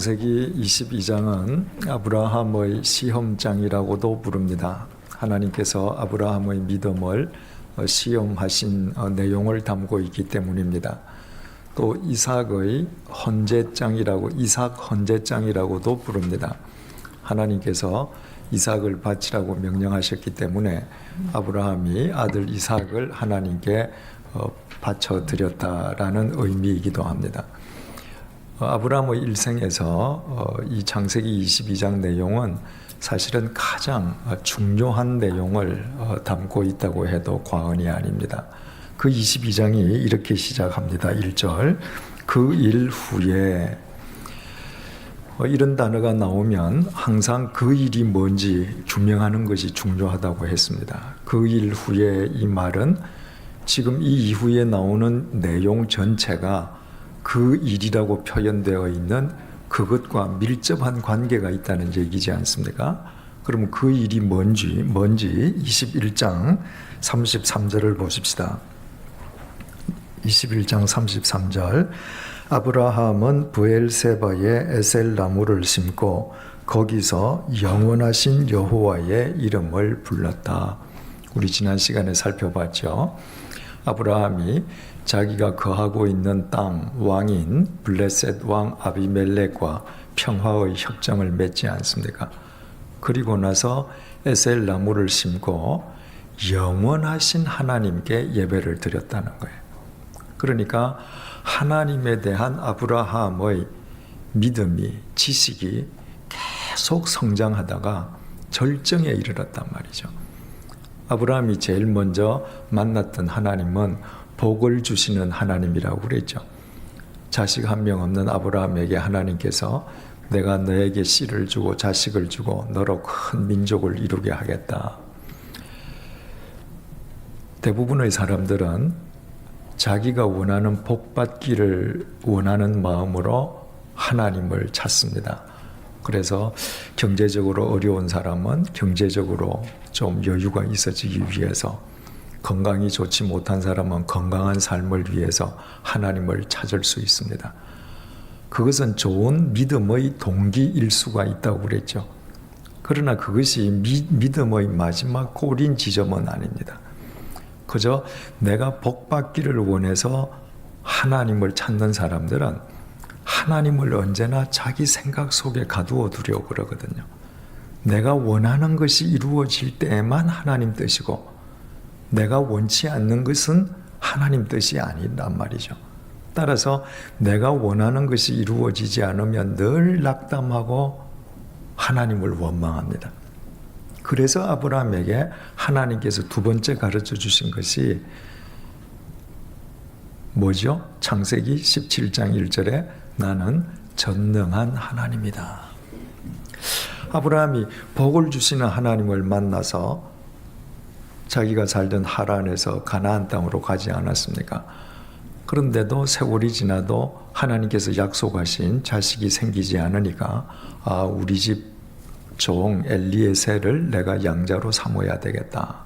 창세기 22장은 아브라함의 시험장이라고도 부릅니다. 하나님께서 아브라함의 믿음을 시험하신 내용을 담고 있기 때문입니다. 또 이삭의 헌제장이라고 이삭 헌제장이라고도 부릅니다. 하나님께서 이삭을 바치라고 명령하셨기 때문에 아브라함이 아들 이삭을 하나님께 바쳐 드렸다라는 의미이기도 합니다. 아브라함의 일생에서 이 창세기 22장 내용은 사실은 가장 중요한 내용을 담고 있다고 해도 과언이 아닙니다. 그 22장이 이렇게 시작합니다. 1절 그 일 후에 이런 단어가 나오면 항상 그 일이 뭔지 규명하는 것이 중요하다고 했습니다. 그 일 후에 이 말은 지금 이 이후에 나오는 내용 전체가 그 일이라고 표현되어 있는 그것과 밀접한 관계가 있다는 얘기지 않습니까? 그럼 그 일이 뭔지 21장 33절을 보십시다. 21장 33절 아브라함은 브엘세바에 에셀나무를 심고 거기서 영원하신 여호와의 이름을 불렀다. 우리 지난 시간에 살펴봤죠. 아브라함이 자기가 거하고 있는 땅 왕인 블레셋 왕 아비멜렉과 평화의 협정을 맺지 않습니까? 그리고 나서 에셀 나무를 심고 영원하신 하나님께 예배를 드렸다는 거예요. 그러니까 하나님에 대한 아브라함의 믿음이, 지식이 계속 성장하다가 절정에 이르렀단 말이죠. 아브라함이 제일 먼저 만났던 하나님은 복을 주시는 하나님이라고 그랬죠. 자식 한 명 없는 아브라함에게 하나님께서 내가 너에게 씨를 주고 자식을 주고 너로 큰 민족을 이루게 하겠다. 대부분의 사람들은 자기가 원하는 복 받기를 원하는 마음으로 하나님을 찾습니다. 그래서 경제적으로 어려운 사람은 경제적으로 좀 여유가 있어지기 위해서, 건강이 좋지 못한 사람은 건강한 삶을 위해서 하나님을 찾을 수 있습니다. 그것은 좋은 믿음의 동기일 수가 있다고 그랬죠. 그러나 그것이 믿음의 마지막 꼬린 지점은 아닙니다. 그저 내가 복 받기를 원해서 하나님을 찾는 사람들은 하나님을 언제나 자기 생각 속에 가두어 두려고 그러거든요. 내가 원하는 것이 이루어질 때에만 하나님 뜻이고 내가 원치 않는 것은 하나님 뜻이 아니란 말이죠. 따라서 내가 원하는 것이 이루어지지 않으면 늘 낙담하고 하나님을 원망합니다. 그래서 아브라함에게 하나님께서 두 번째 가르쳐 주신 것이 뭐죠? 창세기 17장 1절에 나는 전능한 하나님이다. 아브라함이 복을 주시는 하나님을 만나서 자기가 살던 하란에서 가나안 땅으로 가지 않았습니까? 그런데도 세월이 지나도 하나님께서 약속하신 자식이 생기지 않으니까 우리 집 종 엘리에셀을 내가 양자로 삼어야 되겠다.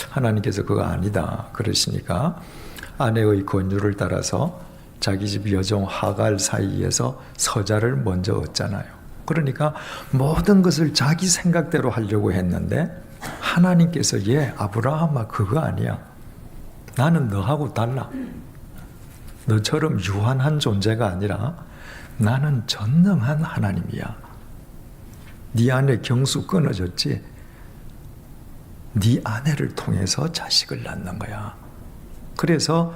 하나님께서 그거 아니다 그러시니까 아내의 권유를 따라서 자기 집 여종 하갈 사이에서 서자를 먼저 얻잖아요. 그러니까 모든 것을 자기 생각대로 하려고 했는데 하나님께서 아브라함아 그거 아니야. 나는 너하고 달라. 너처럼 유한한 존재가 아니라 나는 전능한 하나님이야. 네 안에 경수 끊어졌지. 네 아내를 통해서 자식을 낳는 거야. 그래서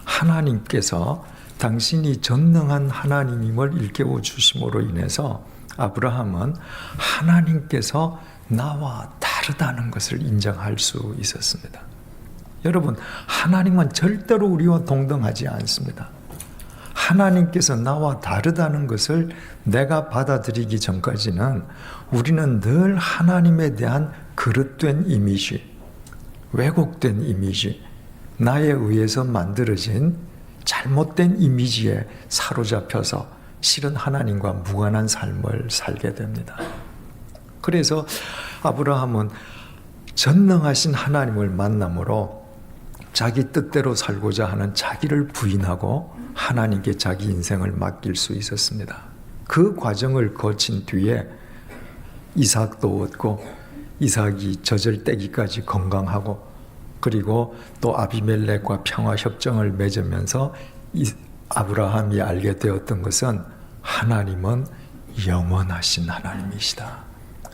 하나님께서 당신이 전능한 하나님임을 일깨워 주심으로 인해서 아브라함은 하나님께서 나와 다르다는 것을 인정할 수 있었습니다. 여러분, 하나님은 절대로 우리와 동등하지 않습니다. 하나님께서 나와 다르다는 것을 내가 받아들이기 전까지는 우리는 늘 하나님에 대한 그릇된 이미지, 왜곡된 이미지, 나에 의해서 만들어진 잘못된 이미지에 사로잡혀서 실은 하나님과 무관한 삶을 살게 됩니다. 그래서 아브라함은 전능하신 하나님을 만남으로 자기 뜻대로 살고자 하는 자기를 부인하고 하나님께 자기 인생을 맡길 수 있었습니다. 그 과정을 거친 뒤에 이삭도 얻고 이삭이 젖을 떼기까지 건강하고 그리고 또 아비멜렉과 평화협정을 맺으면서 아브라함이 알게 되었던 것은 하나님은 영원하신 하나님이시다.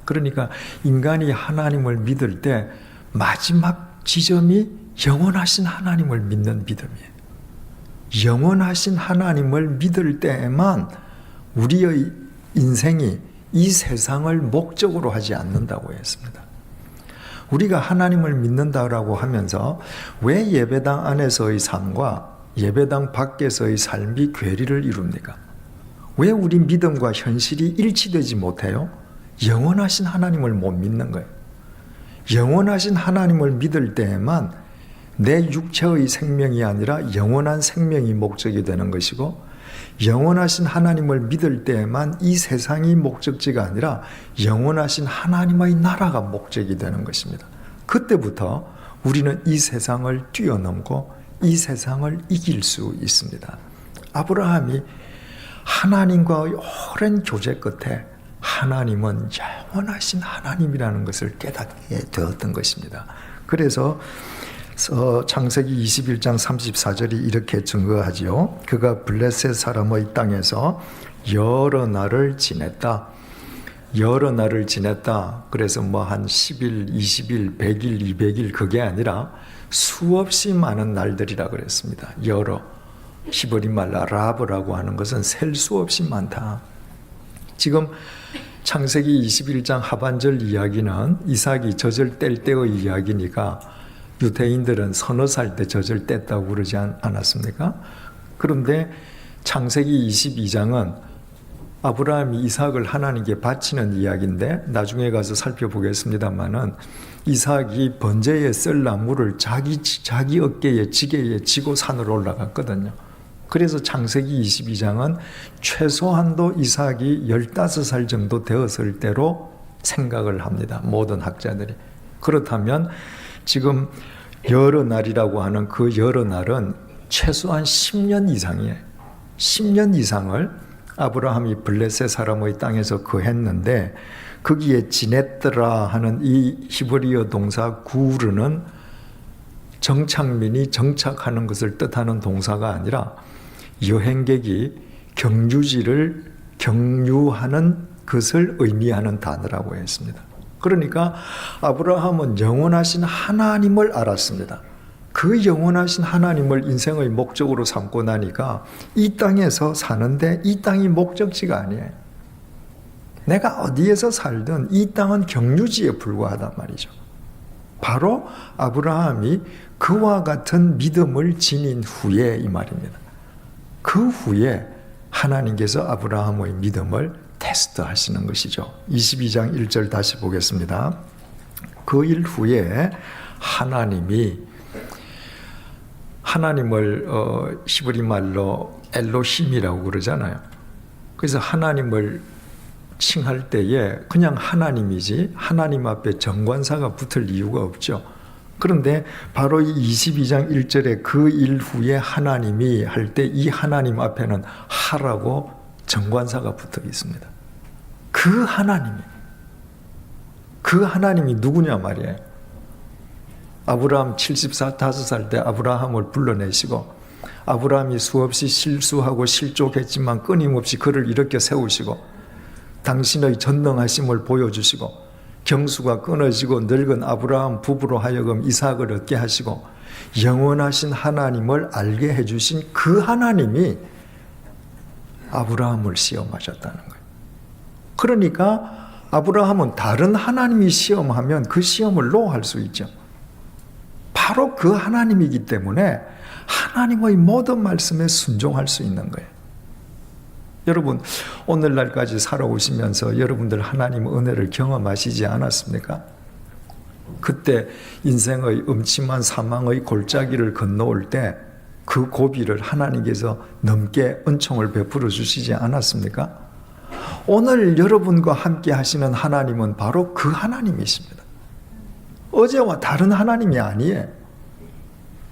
그러니까 인간이 하나님을 믿을 때 마지막 지점이 영원하신 하나님을 믿는 믿음이에요. 영원하신 하나님을 믿을 때에만 우리의 인생이 이 세상을 목적으로 하지 않는다고 했습니다. 우리가 하나님을 믿는다라고 하면서 왜 예배당 안에서의 삶과 예배당 밖에서의 삶이 괴리를 이룹니까? 왜 우리 믿음과 현실이 일치되지 못해요? 영원하신 하나님을 못 믿는 거예요. 영원하신 하나님을 믿을 때에만 내 육체의 생명이 아니라 영원한 생명이 목적이 되는 것이고, 영원하신 하나님을 믿을 때에만 이 세상이 목적지가 아니라 영원하신 하나님의 나라가 목적이 되는 것입니다. 그때부터 우리는 이 세상을 뛰어넘고 이 세상을 이길 수 있습니다. 아브라함이 하나님과의 오랜 교제 끝에 하나님은 영원하신 하나님이라는 것을 깨닫게 되었던 것입니다. 그래서 창세기 21장 34절이 이렇게 증거하지요. 그가 블레셋 사람의 땅에서 여러 날을 지냈다. 여러 날을 지냈다. 그래서 한 10일, 20일, 100일, 200일 그게 아니라 수없이 많은 날들이라 그랬습니다. 여러. 히브리 말 라브라고 하는 것은 셀 수 없이 많다. 지금 창세기 21장 하반절 이야기는 이삭이 젖을 뗄 때의 이야기니까 유대인들은 서너 살 때 젖을 뗐다고 그러지 않았습니까? 그런데 창세기 22장은 아브라함이 이삭을 하나님께 바치는 이야기인데 나중에 가서 살펴보겠습니다만은 이삭이 번제에 쓸 나무를 자기 어깨에 지게에 지고 산으로 올라갔거든요. 그래서 창세기 22장은 최소한도 이삭이 15살 정도 되었을 때로 생각을 합니다. 모든 학자들이. 그렇다면 지금 여러 날이라고 하는 그 여러 날은 최소한 10년 이상이에요. 10년 이상을 아브라함이 블레셋 사람의 땅에서 거했는데 거기에 지냈더라 하는 이 히브리어 동사 구르는 정착민이 정착하는 것을 뜻하는 동사가 아니라 여행객이 경유지를 경유하는 것을 의미하는 단어라고 했습니다. 그러니까 아브라함은 영원하신 하나님을 알았습니다. 그 영원하신 하나님을 인생의 목적으로 삼고 나니까 이 땅에서 사는데 이 땅이 목적지가 아니에요. 내가 어디에서 살든 이 땅은 경유지에 불과하단 말이죠. 바로 아브라함이 그와 같은 믿음을 지닌 후에 이 말입니다. 그 후에 하나님께서 아브라함의 믿음을 테스트하시는 것이죠. 22장 1절 다시 보겠습니다. 그 일 후에 하나님을 히브리 말로 엘로힘이라고 그러잖아요. 그래서 하나님을 칭할 때에 그냥 하나님이지 하나님 앞에 정관사가 붙을 이유가 없죠. 그런데 바로 이 22장 1절에 그 일 후에 하나님이 할 때 이 하나님 앞에는 하라고 정관사가 붙어 있습니다. 그 하나님이 누구냐 말이에요. 아브라함 75살 때 아브라함을 불러내시고 아브라함이 수없이 실수하고 실족했지만 끊임없이 그를 일으켜 세우시고 당신의 전능하심을 보여주시고 경수가 끊어지고 늙은 아브라함 부부로 하여금 이삭을 얻게 하시고 영원하신 하나님을 알게 해주신 그 하나님이 아브라함을 시험하셨다는 거예요. 그러니까 아브라함은 다른 하나님이 시험하면 그 시험을 노할 수 있죠. 바로 그 하나님이기 때문에 하나님의 모든 말씀에 순종할 수 있는 거예요. 여러분, 오늘날까지 살아오시면서 여러분들 하나님 은혜를 경험하시지 않았습니까? 그때 인생의 음침한 사망의 골짜기를 건너올 때 그 고비를 하나님께서 넘게 은총을 베풀어 주시지 않았습니까? 오늘 여러분과 함께 하시는 하나님은 바로 그 하나님이십니다. 어제와 다른 하나님이 아니에요.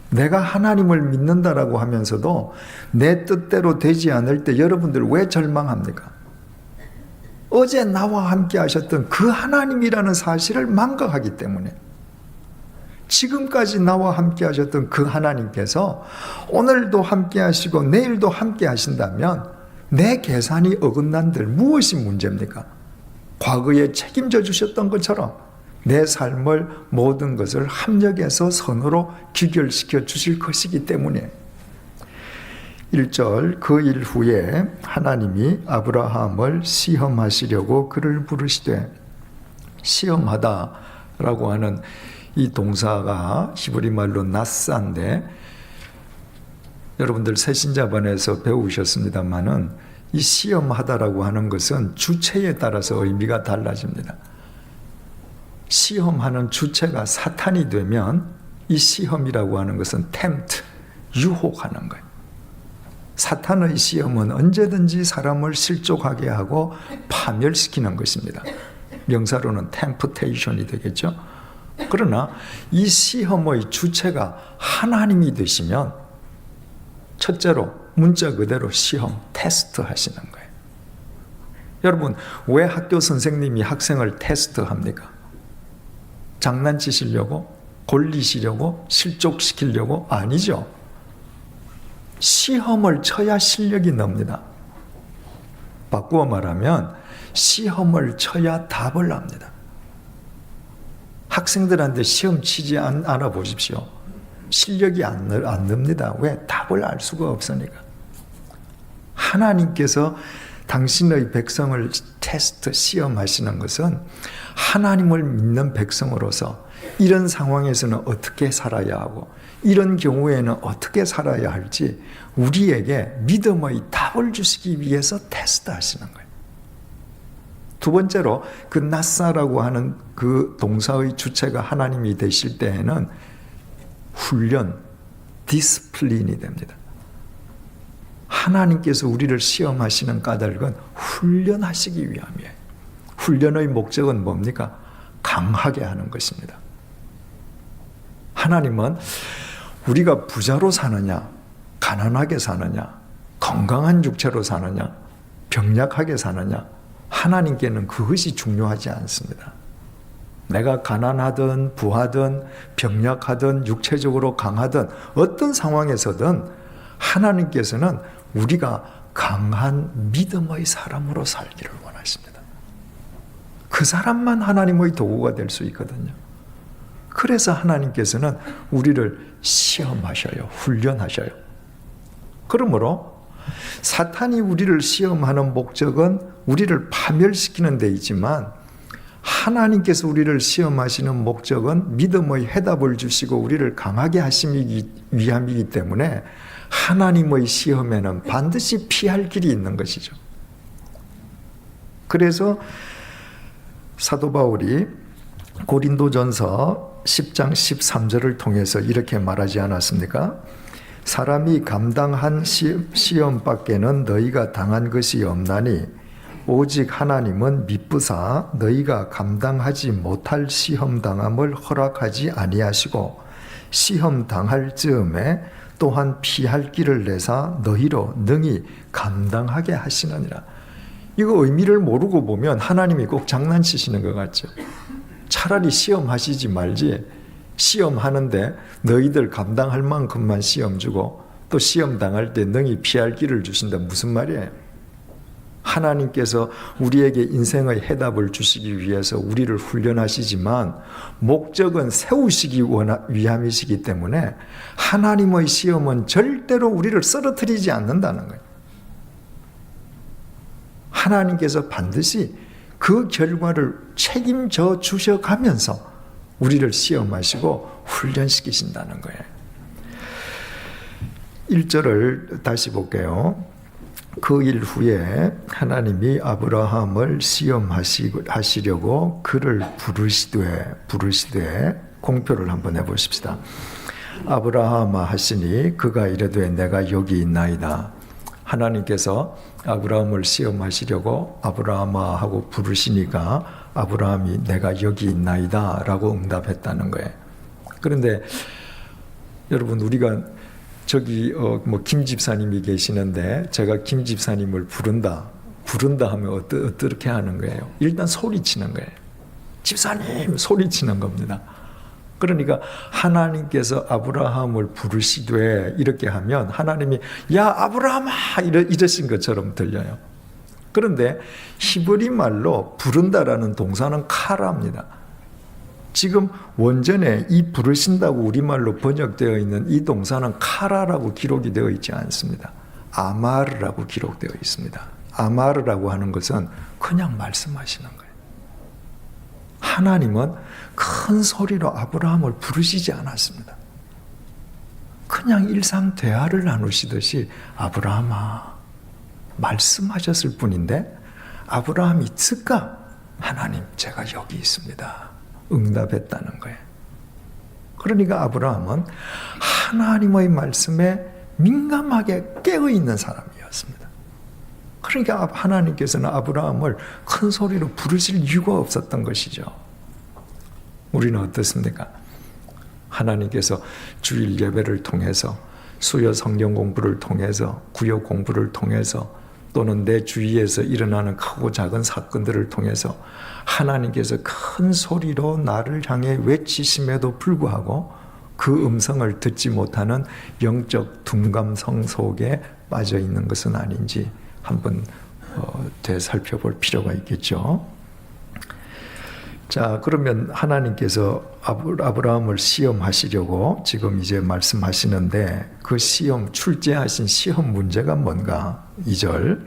내가 하나님을 믿는다라고 하면서도 내 뜻대로 되지 않을 때 여러분들 왜 절망합니까? 어제 나와 함께 하셨던 그 하나님이라는 사실을 망각하기 때문에, 지금까지 나와 함께 하셨던 그 하나님께서 오늘도 함께 하시고 내일도 함께 하신다면 내 계산이 어긋난들 무엇이 문제입니까? 과거에 책임져 주셨던 것처럼 내 삶을 모든 것을 합력해서 선으로 귀결시켜 주실 것이기 때문에 1절 그 일 후에 하나님이 아브라함을 시험하시려고 그를 부르시되, 시험하다라고 하는 이 동사가 히브리 말로 나사인데, 여러분들 새신자반에서 배우셨습니다마는 이 시험하다라고 하는 것은 주체에 따라서 의미가 달라집니다. 시험하는 주체가 사탄이 되면 이 시험이라고 하는 것은 tempt, 유혹하는 거예요. 사탄의 시험은 언제든지 사람을 실족하게 하고 파멸시키는 것입니다. 명사로는 temptation이 되겠죠. 그러나 이 시험의 주체가 하나님이 되시면 첫째로 문자 그대로 시험, 테스트 하시는 거예요. 여러분, 왜 학교 선생님이 학생을 테스트합니까? 장난치시려고? 골리시려고? 실족시키려고? 아니죠. 시험을 쳐야 실력이 납니다. 바꾸어 말하면 시험을 쳐야 답을 합니다. 학생들한테 시험 치지 않아 보십시오. 실력이 안 납니다. 왜? 답을 알 수가 없으니까. 하나님께서 당신의 백성을 테스트, 시험하시는 것은 하나님을 믿는 백성으로서 이런 상황에서는 어떻게 살아야 하고 이런 경우에는 어떻게 살아야 할지 우리에게 믿음의 답을 주시기 위해서 테스트하시는 거예요. 두 번째로 그 나사라고 하는 그 동사의 주체가 하나님이 되실 때에는 훈련, 디스플린이 됩니다. 하나님께서 우리를 시험하시는 까닭은 훈련하시기 위함이에요. 훈련의 목적은 뭡니까? 강하게 하는 것입니다. 하나님은 우리가 부자로 사느냐, 가난하게 사느냐, 건강한 육체로 사느냐, 병약하게 사느냐, 하나님께는 그것이 중요하지 않습니다. 내가 가난하든 부하든 병약하든 육체적으로 강하든 어떤 상황에서든 하나님께서는 우리가 강한 믿음의 사람으로 살기를 원하십니다. 그 사람만 하나님의 도구가 될 수 있거든요. 그래서 하나님께서는 우리를 시험하셔요. 훈련하셔요. 그러므로 사탄이 우리를 시험하는 목적은 우리를 파멸시키는 데 있지만 하나님께서 우리를 시험하시는 목적은 믿음의 해답을 주시고 우리를 강하게 하시기 위함이기 때문에 하나님의 시험에는 반드시 피할 길이 있는 것이죠. 그래서 사도 바울이 고린도전서 10장 13절을 통해서 이렇게 말하지 않았습니까? 사람이 감당한 시험 밖에는 너희가 당한 것이 없나니 오직 하나님은 미쁘사 너희가 감당하지 못할 시험 당함을 허락하지 아니하시고 시험 당할 즈음에 또한 피할 길을 내사 너희로 능히 감당하게 하시느니라. 이거 의미를 모르고 보면 하나님이 꼭 장난치시는 것 같죠. 차라리 시험하시지 말지, 시험하는데 너희들 감당할 만큼만 시험 주고 또 시험 당할 때 능히 피할 길을 주신다. 무슨 말이에요? 하나님께서 우리에게 인생의 해답을 주시기 위해서 우리를 훈련하시지만 목적은 세우시기 위함이시기 때문에 하나님의 시험은 절대로 우리를 쓰러뜨리지 않는다는 거예요. 하나님께서 반드시 그 결과를 책임져 주셔가면서 우리를 시험하시고 훈련시키신다는 거예요. 1절을 다시 볼게요. 그 일 후에 하나님이 아브라함을 시험하시려고 그를 부르시되 공표를 한번 해보십시다. 아브라함아 하시니 그가 이르되 내가 여기 있나이다. 하나님께서 아브라함을 시험하시려고 아브라함아 하고 부르시니까 아브라함이 내가 여기 있나이다 라고 응답했다는 거예요. 그런데 여러분, 우리가 저기 김 집사님이 계시는데 제가 김 집사님을 부른다 하면 어떻게 하는 거예요? 일단 소리치는 거예요. 집사님 소리치는 겁니다. 그러니까 하나님께서 아브라함을 부르시되 이렇게 하면 하나님이 야 아브라함아 이러신 것처럼 들려요. 그런데 히브리 말로 부른다라는 동사는 카라입니다. 지금 원전에 이 부르신다고 우리말로 번역되어 있는 이 동사는 카라라고 기록이 되어 있지 않습니다. 아마르라고 기록되어 있습니다. 아마르라고 하는 것은 그냥 말씀하시는 거예요. 하나님은 큰 소리로 아브라함을 부르시지 않았습니다. 그냥 일상 대화를 나누시듯이 아브라함아 말씀하셨을 뿐인데 아브라함이 즉각 하나님 제가 여기 있습니다 응답했다는 거예요. 그러니까 아브라함은 하나님의 말씀에 민감하게 깨어있는 사람이었습니다. 그러니까 하나님께서는 아브라함을 큰 소리로 부르실 이유가 없었던 것이죠. 우리는 어떻습니까? 하나님께서 주일 예배를 통해서 수요 성경 공부를 통해서 구역 공부를 통해서 또는 내 주위에서 일어나는 크고 작은 사건들을 통해서 하나님께서 큰 소리로 나를 향해 외치심에도 불구하고 그 음성을 듣지 못하는 영적 둔감성 속에 빠져 있는 것은 아닌지 한번 되살펴볼 필요가 있겠죠. 자, 그러면 하나님께서 아브라함을 시험하시려고 지금 이제 말씀하시는데 그 시험, 출제하신 시험 문제가 뭔가? 2절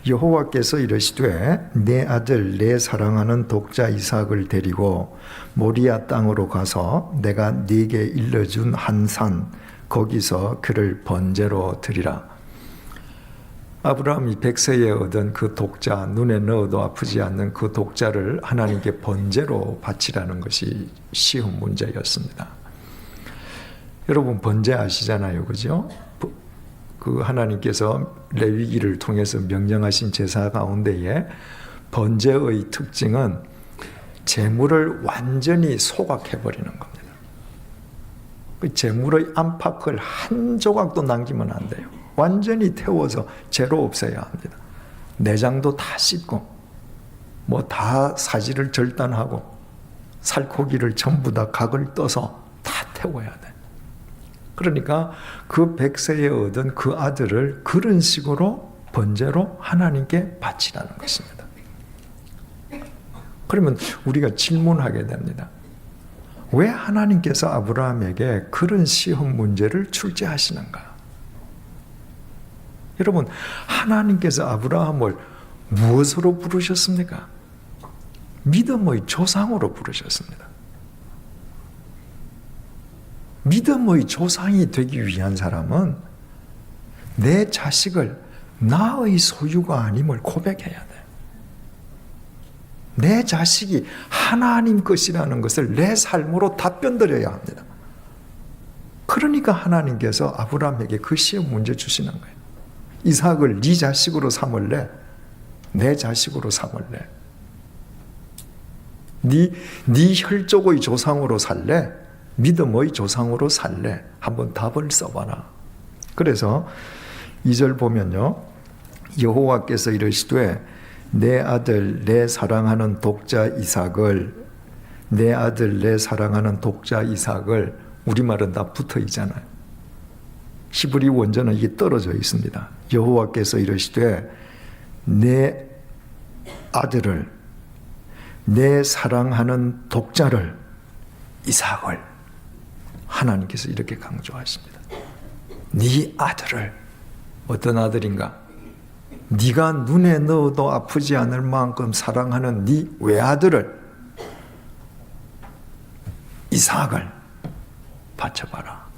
여호와께서 이르시되 내 아들 내 사랑하는 독자 이삭을 데리고 모리아 땅으로 가서 내가 네게 일러준 한 산 거기서 그를 번제로 드리라. 아브라함이 100세에 얻은 그 독자, 눈에 넣어도 아프지 않는 그 독자를 하나님께 번제로 바치라는 것이 시험 문제였습니다. 여러분 번제 아시잖아요, 그죠? 그 하나님께서 레위기를 통해서 명령하신 제사 가운데에 번제의 특징은 제물을 완전히 소각해버리는 겁니다. 그 제물의 안팎을 한 조각도 남기면 안 돼요. 완전히 태워서 재로 없애야 합니다. 내장도 다 씻고 뭐 다 사지를 절단하고 살코기를 전부 다 각을 떠서 다 태워야 돼. 그러니까 그 100세에 얻은 그 아들을 그런 식으로 번제로 하나님께 바치라는 것입니다. 그러면 우리가 질문하게 됩니다. 왜 하나님께서 아브라함에게 그런 시험 문제를 출제하시는가? 여러분, 하나님께서 아브라함을 무엇으로 부르셨습니까? 믿음의 조상으로 부르셨습니다. 믿음의 조상이 되기 위한 사람은 내 자식을 나의 소유가 아님을 고백해야 돼. 내 자식이 하나님 것이라는 것을 내 삶으로 답변드려야 합니다. 그러니까 하나님께서 아브라함에게 그 시험 문제 주시는 거예요. 이삭을 네 자식으로 삼을래? 내 자식으로 삼을래? 네 혈족의 조상으로 살래? 믿음의 조상으로 살래? 한번 답을 써봐라. 그래서 2절 보면요. 여호와께서 이르시되 내 아들 내 사랑하는 독자 이삭을 내 아들 내 사랑하는 독자 이삭을 우리말은 다 붙어 있잖아요. 히브리 원전은 이게 떨어져 있습니다. 여호와께서 이르시되 내 아들을 내 사랑하는 독자를 이삭을 하나님께서 이렇게 강조하십니다. 네 아들을 어떤 아들인가? 네가 눈에 넣어도 아프지 않을 만큼 사랑하는 네 외아들을 이삭을 바쳐봐라.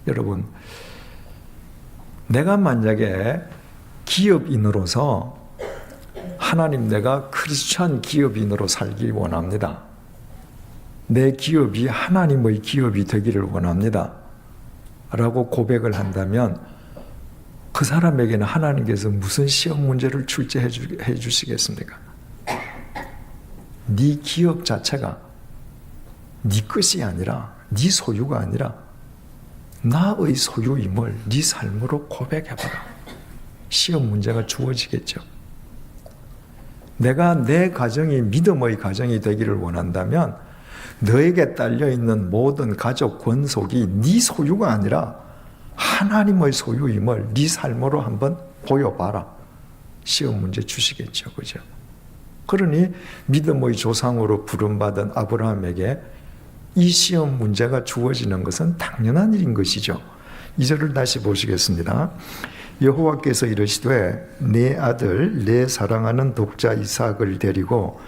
여러분, 내가 만약에 기업인으로서 하나님 내가 크리스찬 기업인으로 살기 원합니다. 내 기업이 하나님의 기업이 되기를 원합니다. 라고 고백을 한다면 그 사람에게는 하나님께서 무슨 시험 문제를 출제해 주시겠습니까? 네 기업 자체가 네 것이 아니라 네 소유가 아니라 나의 소유임을 네 삶으로 고백해봐라. 시험 문제가 주어지겠죠. 내가 내 가정이 믿음의 가정이 되기를 원한다면 너에게 딸려있는 모든 가족 권속이 네 소유가 아니라 하나님의 소유임을 네 삶으로 한번 보여봐라. 시험 문제 주시겠죠. 그죠? 그러니 믿음의 조상으로 부름받은 아브라함에게 이 시험 문제가 주어지는 것은 당연한 일인 것이죠. 2절을 다시 보시겠습니다. 여호와께서 이르시되 내 아들 내 사랑하는 독자 이삭을 데리고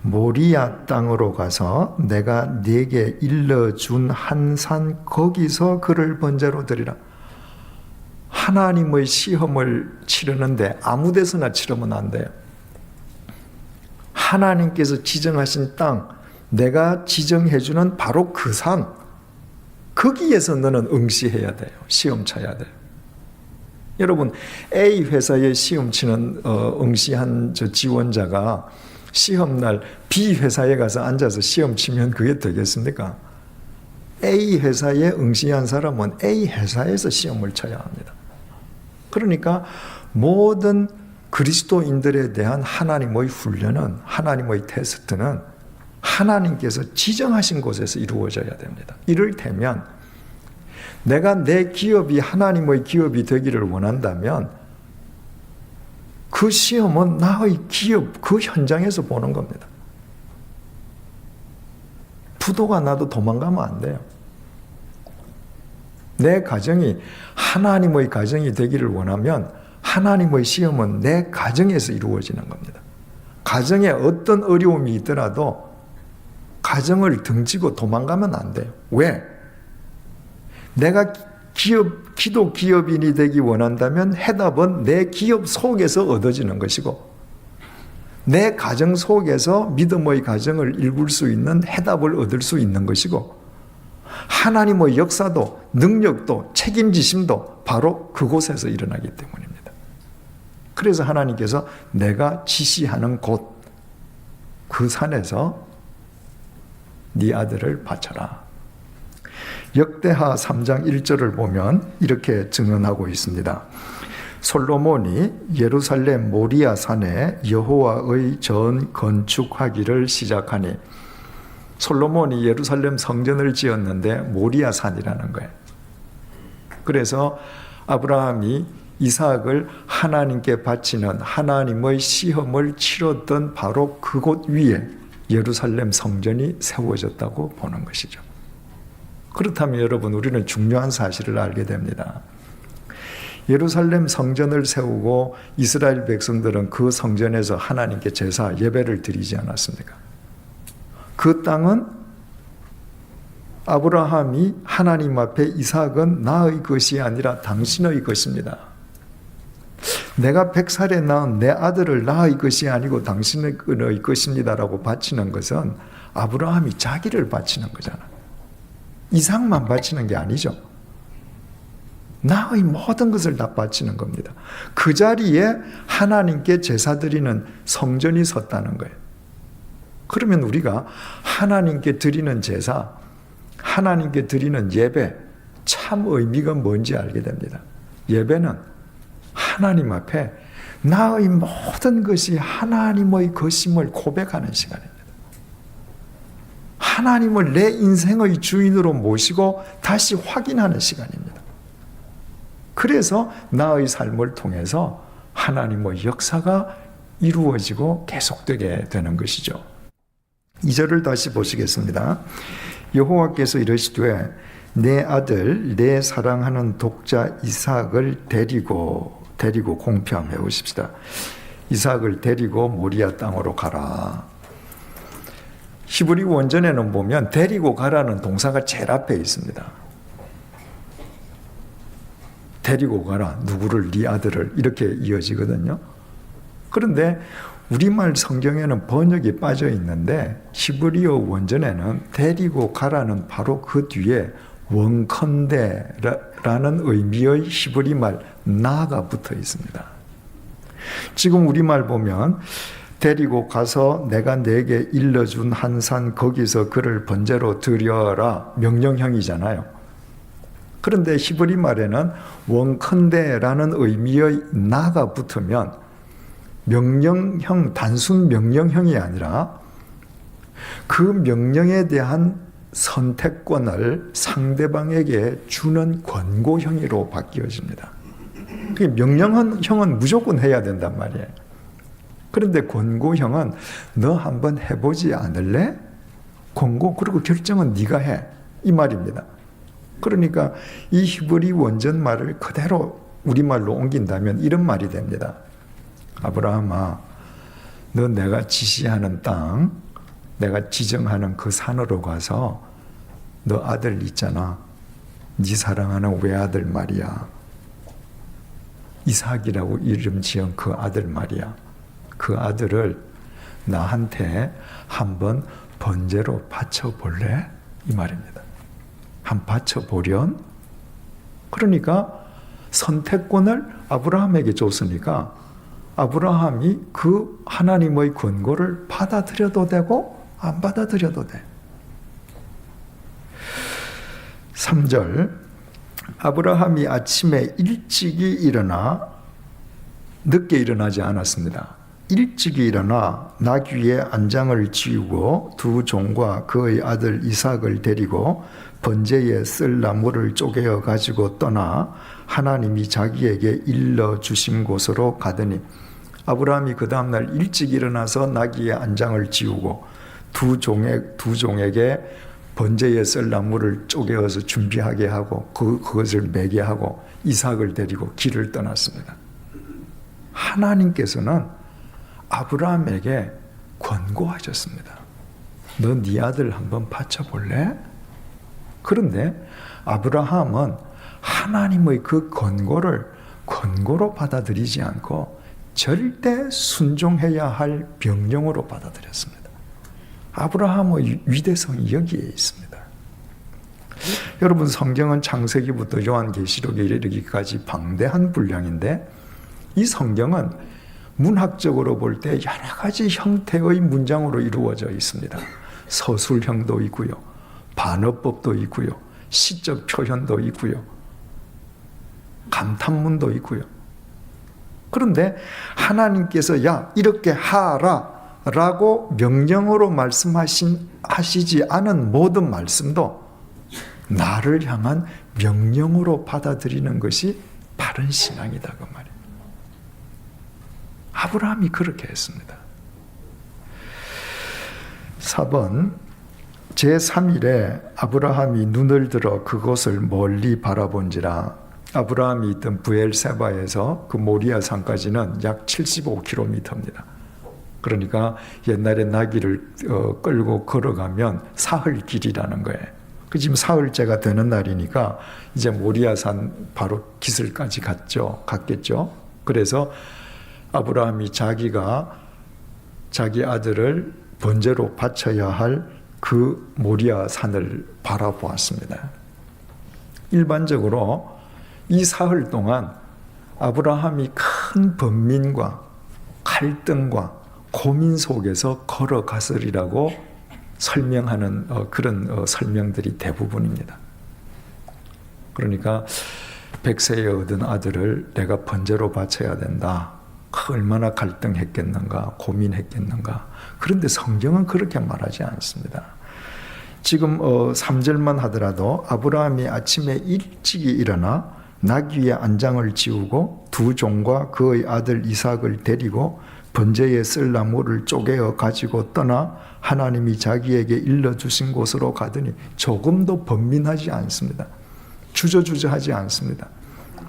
모리아 땅으로 가서 내가 네게 일러준 한 산 거기서 그를 번제로 드리라. 하나님의 시험을 치르는데 아무 데서나 치르면 안 돼요. 하나님께서 지정하신 땅, 내가 지정해주는 바로 그 산, 거기에서 너는 응시해야 돼요. 시험 쳐야 돼요. 여러분, A 회사에 시험 치는 응시한 저 지원자가 시험날 B 회사에 가서 앉아서 시험 치면 그게 되겠습니까? A 회사에 응시한 사람은 A 회사에서 시험을 쳐야 합니다. 그러니까 모든 그리스도인들에 대한 하나님의 훈련은, 하나님의 테스트는 하나님께서 지정하신 곳에서 이루어져야 됩니다. 이를테면 내가 내 기업이 하나님의 기업이 되기를 원한다면 그 시험은 나의 기업 그 현장에서 보는 겁니다. 부도가 나도 도망가면 안 돼요. 내 가정이 하나님의 가정이 되기를 원하면 하나님의 시험은 내 가정에서 이루어지는 겁니다. 가정에 어떤 어려움이 있더라도 가정을 등지고 도망가면 안 돼요. 왜? 내가 기도 기업인이 되기 원한다면 해답은 내 기업 속에서 얻어지는 것이고 내 가정 속에서 믿음의 가정을 일굴 수 있는 해답을 얻을 수 있는 것이고 하나님의 역사도 능력도 책임지심도 바로 그곳에서 일어나기 때문입니다. 그래서 하나님께서 내가 지시하는 곳 그 산에서 네 아들을 바쳐라. 역대하 3장 1절을 보면 이렇게 증언하고 있습니다. 솔로몬이 예루살렘 모리아 산에 여호와의 전 건축하기를 시작하니, 솔로몬이 예루살렘 성전을 지었는데 모리아 산이라는 거예요. 그래서 아브라함이 이삭을 하나님께 바치는 하나님의 시험을 치렀던 바로 그곳 위에 예루살렘 성전이 세워졌다고 보는 것이죠. 그렇다면 여러분, 우리는 중요한 사실을 알게 됩니다. 예루살렘 성전을 세우고 이스라엘 백성들은 그 성전에서 하나님께 제사, 예배를 드리지 않았습니까? 그 땅은 아브라함이 하나님 앞에 이삭은 나의 것이 아니라 당신의 것입니다. 내가 100살에 낳은 내 아들을 나의 것이 아니고 당신의 것입니다라고 바치는 것은 아브라함이 자기를 바치는 거잖아요. 이삭만 바치는 게 아니죠. 나의 모든 것을 다 바치는 겁니다. 그 자리에 하나님께 제사 드리는 성전이 섰다는 거예요. 그러면 우리가 하나님께 드리는 제사, 하나님께 드리는 예배, 참 의미가 뭔지 알게 됩니다. 예배는 하나님 앞에 나의 모든 것이 하나님의 것임을 고백하는 시간입니다. 하나님을 내 인생의 주인으로 모시고 다시 확인하는 시간입니다. 그래서 나의 삶을 통해서 하나님의 역사가 이루어지고 계속되게 되는 것이죠. 2절을 다시 보시겠습니다. 여호와께서 이르시되 내 아들 내 사랑하는 독자 이삭을 데리고 공표함해 오십시다. 이삭을 데리고 모리아 땅으로 가라. 히브리 원전에는 보면 데리고 가라는 동사가 제일 앞에 있습니다. 데리고 가라. 누구를? 네 아들을. 이렇게 이어지거든요. 그런데 우리말 성경에는 번역이 빠져 있는데 히브리어 원전에는 데리고 가라는 바로 그 뒤에 원컨대라는 의미의 히브리말 나가 붙어 있습니다. 지금 우리말 보면 데리고 가서 내가 네게 일러준 한 산 거기서 그를 번제로 드려라 명령형이잖아요. 그런데 히브리 말에는 원컨대라는 의미의 나가 붙으면 명령형, 단순 명령형이 아니라 그 명령에 대한 선택권을 상대방에게 주는 권고형으로 바뀌어집니다. 명령형은 무조건 해야 된단 말이에요. 그런데 권고형은 너 한번 해보지 않을래? 권고, 그리고 결정은 네가 해. 이 말입니다. 그러니까 이 히브리 원전 말을 그대로 우리말로 옮긴다면 이런 말이 됩니다. 아브라함아, 너 내가 지시하는 땅, 내가 지정하는 그 산으로 가서 너 아들 있잖아. 네 사랑하는 외아들 말이야. 이삭이라고 이름 지은 그 아들 말이야. 그 아들을 나한테 한번 번제로 바쳐볼래? 이 말입니다. 한번 바쳐보련? 그러니까 선택권을 아브라함에게 줬으니까 아브라함이 그 하나님의 권고를 받아들여도 되고 안 받아들여도 돼. 3절, 아브라함이 아침에 일찍이 일어나, 늦게 일어나지 않았습니다. 일찍이 일어나 나귀의 안장을 지우고 두 종과 그의 아들 이삭을 데리고 번제에 쓸 나무를 쪼개어 가지고 떠나 하나님이 자기에게 일러 주신 곳으로 가더니, 아브라함이 그 다음날 일찍 일어나서 나귀의 안장을 지우고 두 종에게 번제에 쓸 나무를 쪼개어서 준비하게 하고 그것을 매게 하고 이삭을 데리고 길을 떠났습니다. 하나님께서는 아브라함에게 권고하셨습니다. 너 네 아들 한번 바쳐볼래? 그런데 아브라함은 하나님의 그 권고를 권고로 받아들이지 않고 절대 순종해야 할 명령으로 받아들였습니다. 아브라함의 위대성이 여기에 있습니다. 여러분, 성경은 창세기부터 요한계시록에 이르기까지 방대한 분량인데 이 성경은 문학적으로 볼 때 여러 가지 형태의 문장으로 이루어져 있습니다. 서술형도 있고요, 반어법도 있고요, 시적 표현도 있고요, 감탄문도 있고요. 그런데 하나님께서 야 이렇게 하라 라고 명령으로 말씀하시지 않은 모든 말씀도 나를 향한 명령으로 받아들이는 것이 바른 신앙이다 그 말이에요. 아브라함이 그렇게 했습니다. 4번, 제3일에 아브라함이 눈을 들어 그곳을 멀리 바라본지라. 아브라함이 있던 브엘세바에서 그 모리아 산까지는 약 75km입니다. 그러니까 옛날에 나귀를 끌고 걸어가면 사흘길이라는 거예요. 지금 사흘째가 되는 날이니까 이제 모리아산 바로 기슭까지 갔겠죠. 그래서 아브라함이 자기 아들을 번제로 바쳐야 할 그 모리아산을 바라보았습니다. 일반적으로 이 사흘 동안 아브라함이 큰 번민과 갈등과 고민 속에서 걸어갔으리라고 설명하는 그런 설명들이 대부분입니다. 그러니까 100세에 얻은 아들을 내가 번제로 바쳐야 된다. 얼마나 갈등했겠는가, 고민했겠는가. 그런데 성경은 그렇게 말하지 않습니다. 지금 3절만 하더라도 아브라함이 아침에 일찍이 일어나 나귀의 안장을 지우고 두 종과 그의 아들 이삭을 데리고 번제에 쓸 나무를 쪼개어 가지고 떠나 하나님이 자기에게 일러주신 곳으로 가더니 조금도 번민하지 않습니다. 주저주저하지 않습니다.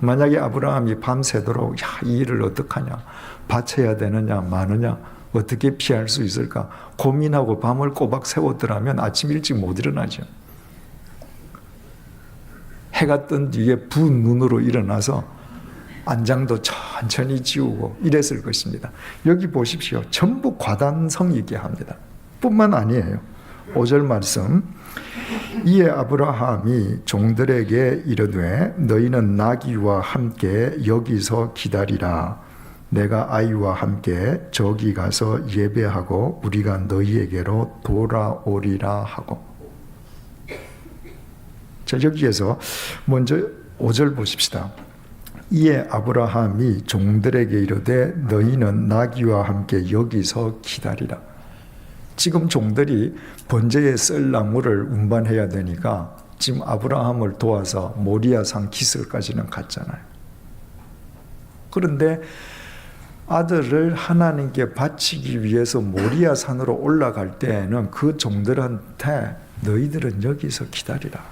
만약에 아브라함이 밤새도록 이 일을 어떡하냐, 바쳐야 되느냐 마느냐, 어떻게 피할 수 있을까 고민하고 밤을 꼬박 세웠더라면 아침 일찍 못 일어나죠. 해가 뜬 뒤에 부은 눈으로 일어나서 안장도 천천히 지우고 이랬을 것입니다. 여기 보십시오. 전부 과단성 있게 합니다. 뿐만 아니에요. 5절 말씀, 이에 아브라함이 종들에게 이르되 너희는 나귀와 함께 여기서 기다리라. 내가 아이와 함께 저기 가서 예배하고 우리가 너희에게로 돌아오리라 하고. 자, 여기에서 먼저 5절 보십시다. 이에 아브라함이 종들에게 이르되 너희는 나귀와 함께 여기서 기다리라. 지금 종들이 번제에 쓸 나무를 운반해야 되니까 지금 아브라함을 도와서 모리아산 기슭까지는 갔잖아요. 그런데 아들을 하나님께 바치기 위해서 모리아산으로 올라갈 때에는 그 종들한테 너희들은 여기서 기다리라.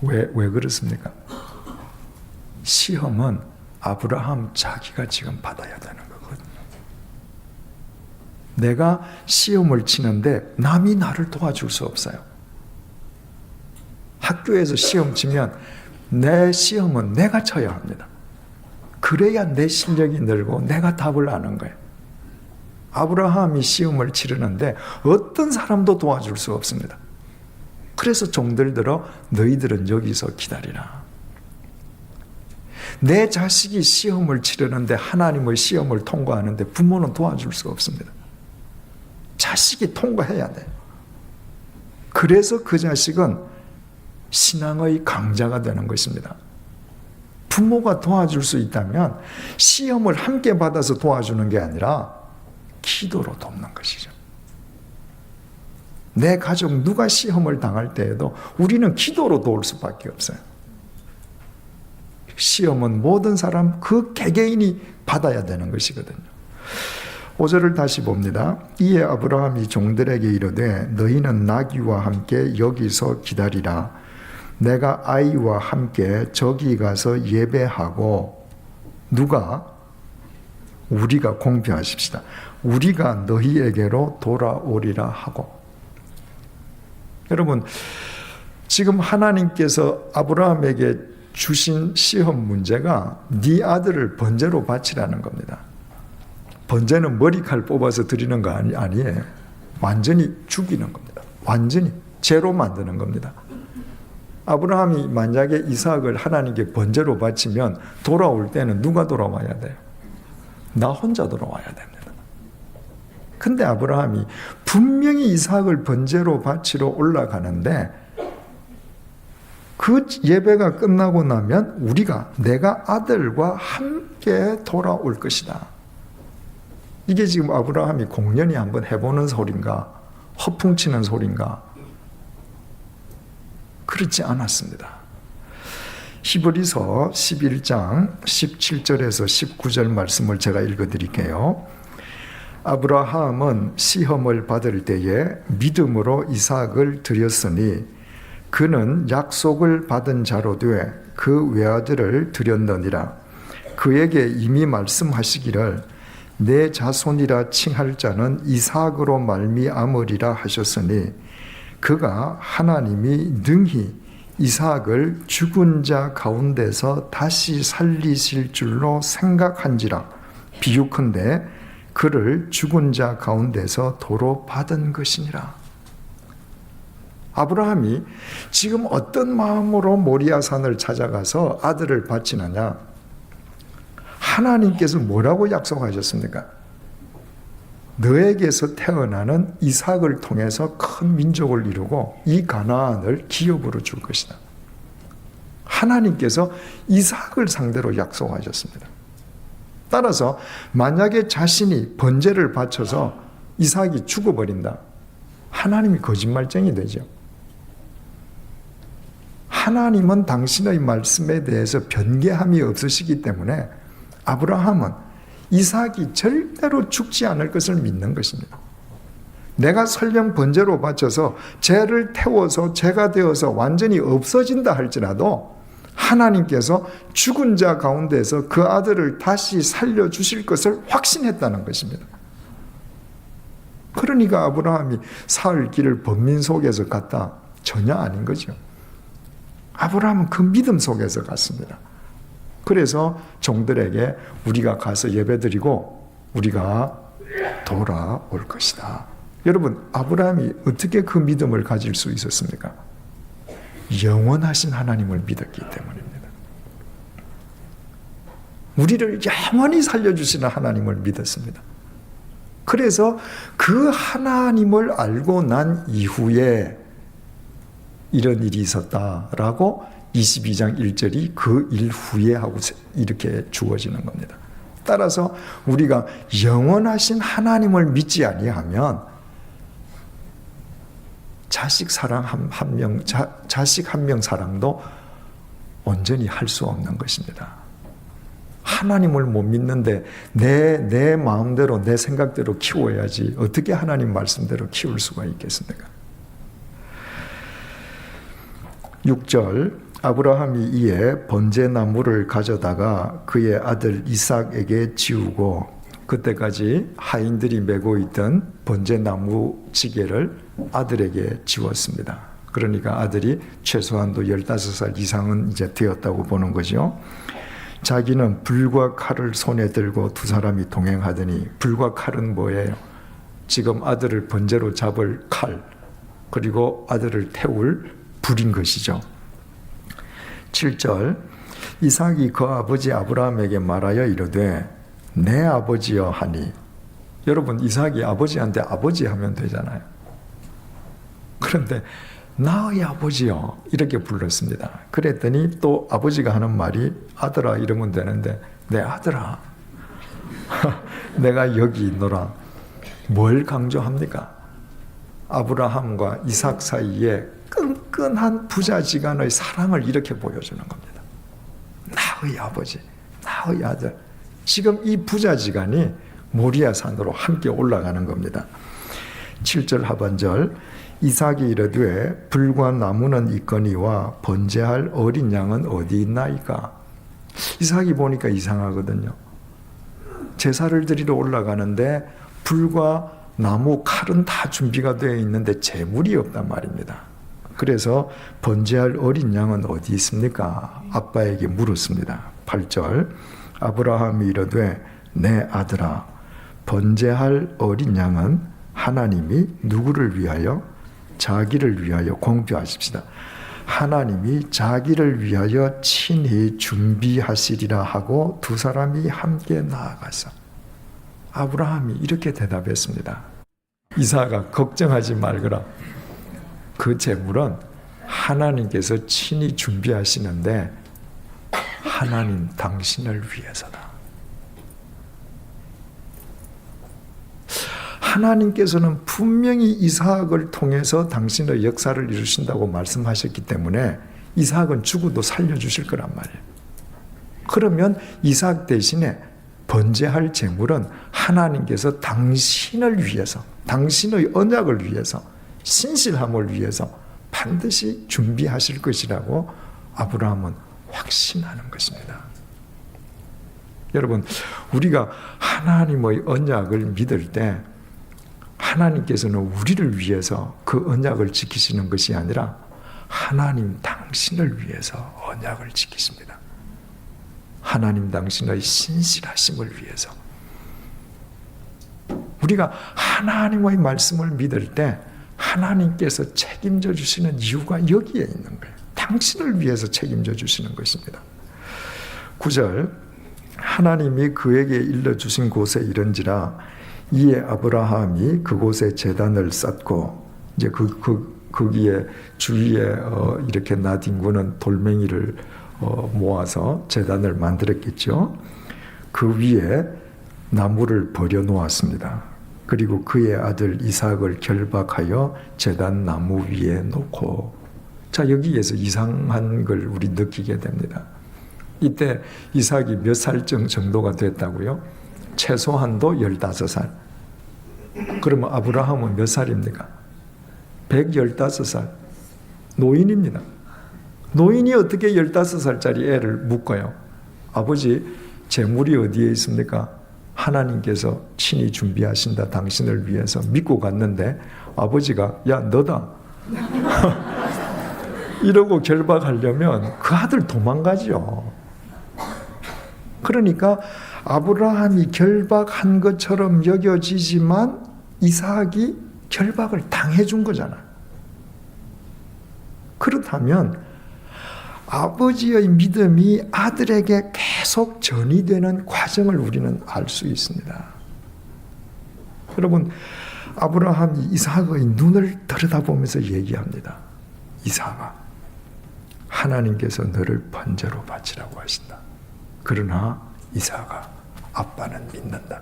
왜 그렇습니까? 시험은 아브라함 자기가 지금 받아야 되는 거거든요. 내가 시험을 치는데 남이 나를 도와줄 수 없어요. 학교에서 시험 치면 내 시험은 내가 쳐야 합니다. 그래야 내 실력이 늘고 내가 답을 아는 거예요. 아브라함이 시험을 치르는데 어떤 사람도 도와줄 수 없습니다. 그래서 종들들어 너희들은 여기서 기다리라. 내 자식이 시험을 치르는데 하나님의 시험을 통과하는데 부모는 도와줄 수 없습니다. 자식이 통과해야 돼요. 그래서 그 자식은 신앙의 강자가 되는 것입니다. 부모가 도와줄 수 있다면 시험을 함께 받아서 도와주는 게 아니라 기도로 돕는 것이죠. 내 가족 누가 시험을 당할 때에도 우리는 기도로 도울 수밖에 없어요. 시험은 모든 사람 그 개개인이 받아야 되는 것이거든요. 5절을 다시 봅니다. 이에 아브라함이 종들에게 이르되 너희는 나귀와 함께 여기서 기다리라. 내가 아이와 함께 저기 가서 예배하고 누가? 우리가 공표하십시다. 우리가 너희에게로 돌아오리라 하고. 여러분, 지금 하나님께서 아브라함에게 주신 시험 문제가 네 아들을 번제로 바치라는 겁니다. 번제는 머리칼 뽑아서 드리는 거 아니에요. 완전히 죽이는 겁니다. 완전히 죄로 만드는 겁니다. 아브라함이 만약에 이삭을 하나님께 번제로 바치면 돌아올 때는 누가 돌아와야 돼요? 나 혼자 돌아와야 됩니다. 근데 아브라함이 분명히 이삭을 번제로 바치러 올라가는데 그 예배가 끝나고 나면 내가 아들과 함께 돌아올 것이다. 이게 지금 아브라함이 공연히 한번 해보는 소린가? 허풍치는 소린가? 그렇지 않았습니다. 히브리서 11장 17절에서 19절 말씀을 제가 읽어드릴게요. 아브라함은 시험을 받을 때에 믿음으로 이삭을 드렸으니 그는 약속을 받은 자로 돼 그 외아들을 드렸느니라. 그에게 이미 말씀하시기를 내 자손이라 칭할 자는 이삭으로 말미암으리라 하셨으니 그가 하나님이 능히 이삭을 죽은 자 가운데서 다시 살리실 줄로 생각한지라. 비유컨대 그를 죽은 자 가운데서 도로 받은 것이니라. 아브라함이 지금 어떤 마음으로 모리아산을 찾아가서 아들을 바치느냐? 하나님께서 뭐라고 약속하셨습니까? 너에게서 태어나는 이삭을 통해서 큰 민족을 이루고 이 가나안을 기업으로 줄 것이다. 하나님께서 이삭을 상대로 약속하셨습니다. 따라서 만약에 자신이 번제를 바쳐서 이삭이 죽어버린다. 하나님이 거짓말쟁이 되죠. 하나님은 당신의 말씀에 대해서 변개함이 없으시기 때문에 아브라함은 이삭이 절대로 죽지 않을 것을 믿는 것입니다. 내가 설령 번제로 바쳐서 죄를 태워서 죄가 되어서 완전히 없어진다 할지라도 하나님께서 죽은 자 가운데서 그 아들을 다시 살려주실 것을 확신했다는 것입니다. 그러니까 아브라함이 사흘 길을 번민 속에서 갔다? 전혀 아닌 거죠. 아브라함은 그 믿음 속에서 갔습니다. 그래서 종들에게 우리가 가서 예배드리고 우리가 돌아올 것이다. 여러분, 아브라함이 어떻게 그 믿음을 가질 수 있었습니까? 영원하신 하나님을 믿었기 때문입니다. 우리를 영원히 살려주시는 하나님을 믿었습니다. 그래서 그 하나님을 알고 난 이후에 이런 일이 있었다라고 22장 1절이 그 일 후에 하고 이렇게 주어지는 겁니다. 따라서 우리가 영원하신 하나님을 믿지 아니하면 자식 사랑 한 명, 자식 한 명 사랑도 온전히 할 수 없는 것입니다. 하나님을 못 믿는데 내 마음대로 내 생각대로 키워야지 어떻게 하나님 말씀대로 키울 수가 있겠습니까? 6절 아브라함이 이에 번제나무를 가져다가 그의 아들 이삭에게 지우고 그때까지 하인들이 메고 있던 번제나무 지게를 아들에게 지웠습니다. 그러니까 아들이 최소한도 15살 이상은 이제 되었다고 보는 거죠. 자기는 불과 칼을 손에 들고 두 사람이 동행하더니, 불과 칼은 뭐예요? 지금 아들을 번제로 잡을 칼, 그리고 아들을 태울 불인 것이죠. 7절 이삭이 그 아버지 아브라함에게 말하여 이르되 내 아버지여 하니. 여러분, 이삭이 아버지한테 아버지 하면 되잖아요. 그런데 나의 아버지여 이렇게 불렀습니다. 그랬더니 또 아버지가 하는 말이 아들아 이러면 되는데 내 아들아 내가 여기 있노라. 뭘 강조합니까? 아브라함과 이삭 사이에 끈끈한 부자지간의 사랑을 이렇게 보여주는 겁니다. 나의 아버지, 나의 아들. 지금 이 부자지간이 모리아 산으로 함께 올라가는 겁니다. 7절 하반절 이삭이 이르되 불과 나무는 있거니와 번제할 어린 양은 어디 있나이까. 이삭이 보니까 이상하거든요. 제사를 드리러 올라가는데 불과 나무 칼은 다 준비가 되어 있는데 제물이 없단 말입니다. 그래서 번제할 어린 양은 어디 있습니까? 아빠에게 물었습니다. 8절 아브라함이 이르되 내 아들아 번제할 어린 양은 하나님이 누구를 위하여? 자기를 위하여. 공표하십시다. 하나님이 자기를 위하여 친히 준비하시리라 하고 두 사람이 함께 나아가서 아브라함이 이렇게 대답했습니다. 이삭아 걱정하지 말거라. 그 제물은 하나님께서 친히 준비하시는데 하나님 당신을 위해서다. 하나님께서는 분명히 이삭을 통해서 당신의 역사를 이루신다고 말씀하셨기 때문에 이삭은 죽어도 살려주실 거란 말이에요. 그러면 이삭 대신에 번제할 제물은 하나님께서 당신을 위해서, 당신의 언약을 위해서, 신실함을 위해서 반드시 준비하실 것이라고 아브라함은 확신하는 것입니다. 여러분, 우리가 하나님의 언약을 믿을 때 하나님께서는 우리를 위해서 그 언약을 지키시는 것이 아니라 하나님 당신을 위해서 언약을 지키십니다. 하나님 당신의 신실하심을 위해서. 우리가 하나님의 말씀을 믿을 때 하나님께서 책임져 주시는 이유가 여기에 있는 거예요. 당신을 위해서 책임져 주시는 것입니다. 9절 하나님이 그에게 일러주신 곳에 이른지라 이에 아브라함이 그곳에 제단을 쌓고, 이제 거기에 주위에 이렇게 나뒹구는 돌멩이를 모아서 제단을 만들었겠죠. 그 위에 나무를 버려 놓았습니다. 그리고 그의 아들 이삭을 결박하여 제단 나무 위에 놓고. 자, 여기에서 이상한 걸 우리 느끼게 됩니다. 이때 이삭이 몇 살 정도가 됐다고요? 최소한도 15살. 그러면 아브라함은 몇 살입니까? 115살. 노인입니다. 노인이 어떻게 15살짜리 애를 묶어요? 아버지, 제물이 어디에 있습니까? 하나님께서 친히 준비하신다. 당신을 위해서. 믿고 갔는데 아버지가 야 너다. 이러고 결박하려면 그 아들 도망가죠. 그러니까 아브라함이 결박한 것처럼 여겨지지만 이삭이 결박을 당해준 거잖아요. 그렇다면 아버지의 믿음이 아들에게 계속 전이되는 과정을 우리는 알 수 있습니다. 여러분, 아브라함이 이삭의 눈을 들여다보면서 얘기합니다. 이삭아, 하나님께서 너를 번제로 바치라고 하신다. 그러나 이삭아, 아빠는 믿는다.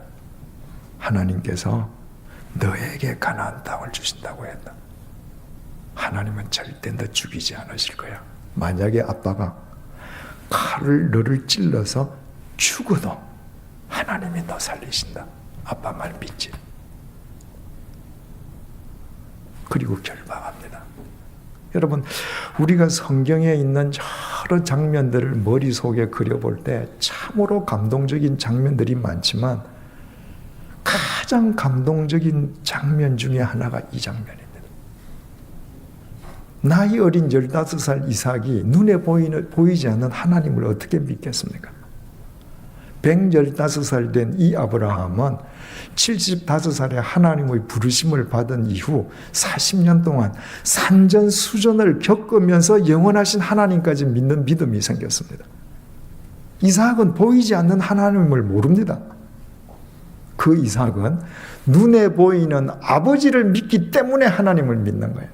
하나님께서 너에게 가나안 땅을 주신다고 했다. 하나님은 절대 너 죽이지 않으실 거야. 만약에 아빠가 칼을 너를 찔러서 죽어도 하나님이 너 살리신다. 아빠 말 믿지? 그리고 결박합니다. 여러분, 우리가 성경에 있는 여러 장면들을 머릿속에 그려볼 때 참으로 감동적인 장면들이 많지만 가장 감동적인 장면 중에 하나가 이 장면입니다. 나이 어린 15살 이삭이 눈에 보이지 않는 하나님을 어떻게 믿겠습니까? 115살 된 이 아브라함은 75살에 하나님의 부르심을 받은 이후 40년 동안 산전수전을 겪으면서 영원하신 하나님까지 믿는 믿음이 생겼습니다. 이삭은 보이지 않는 하나님을 모릅니다. 그 이삭은 눈에 보이는 아버지를 믿기 때문에 하나님을 믿는 거예요.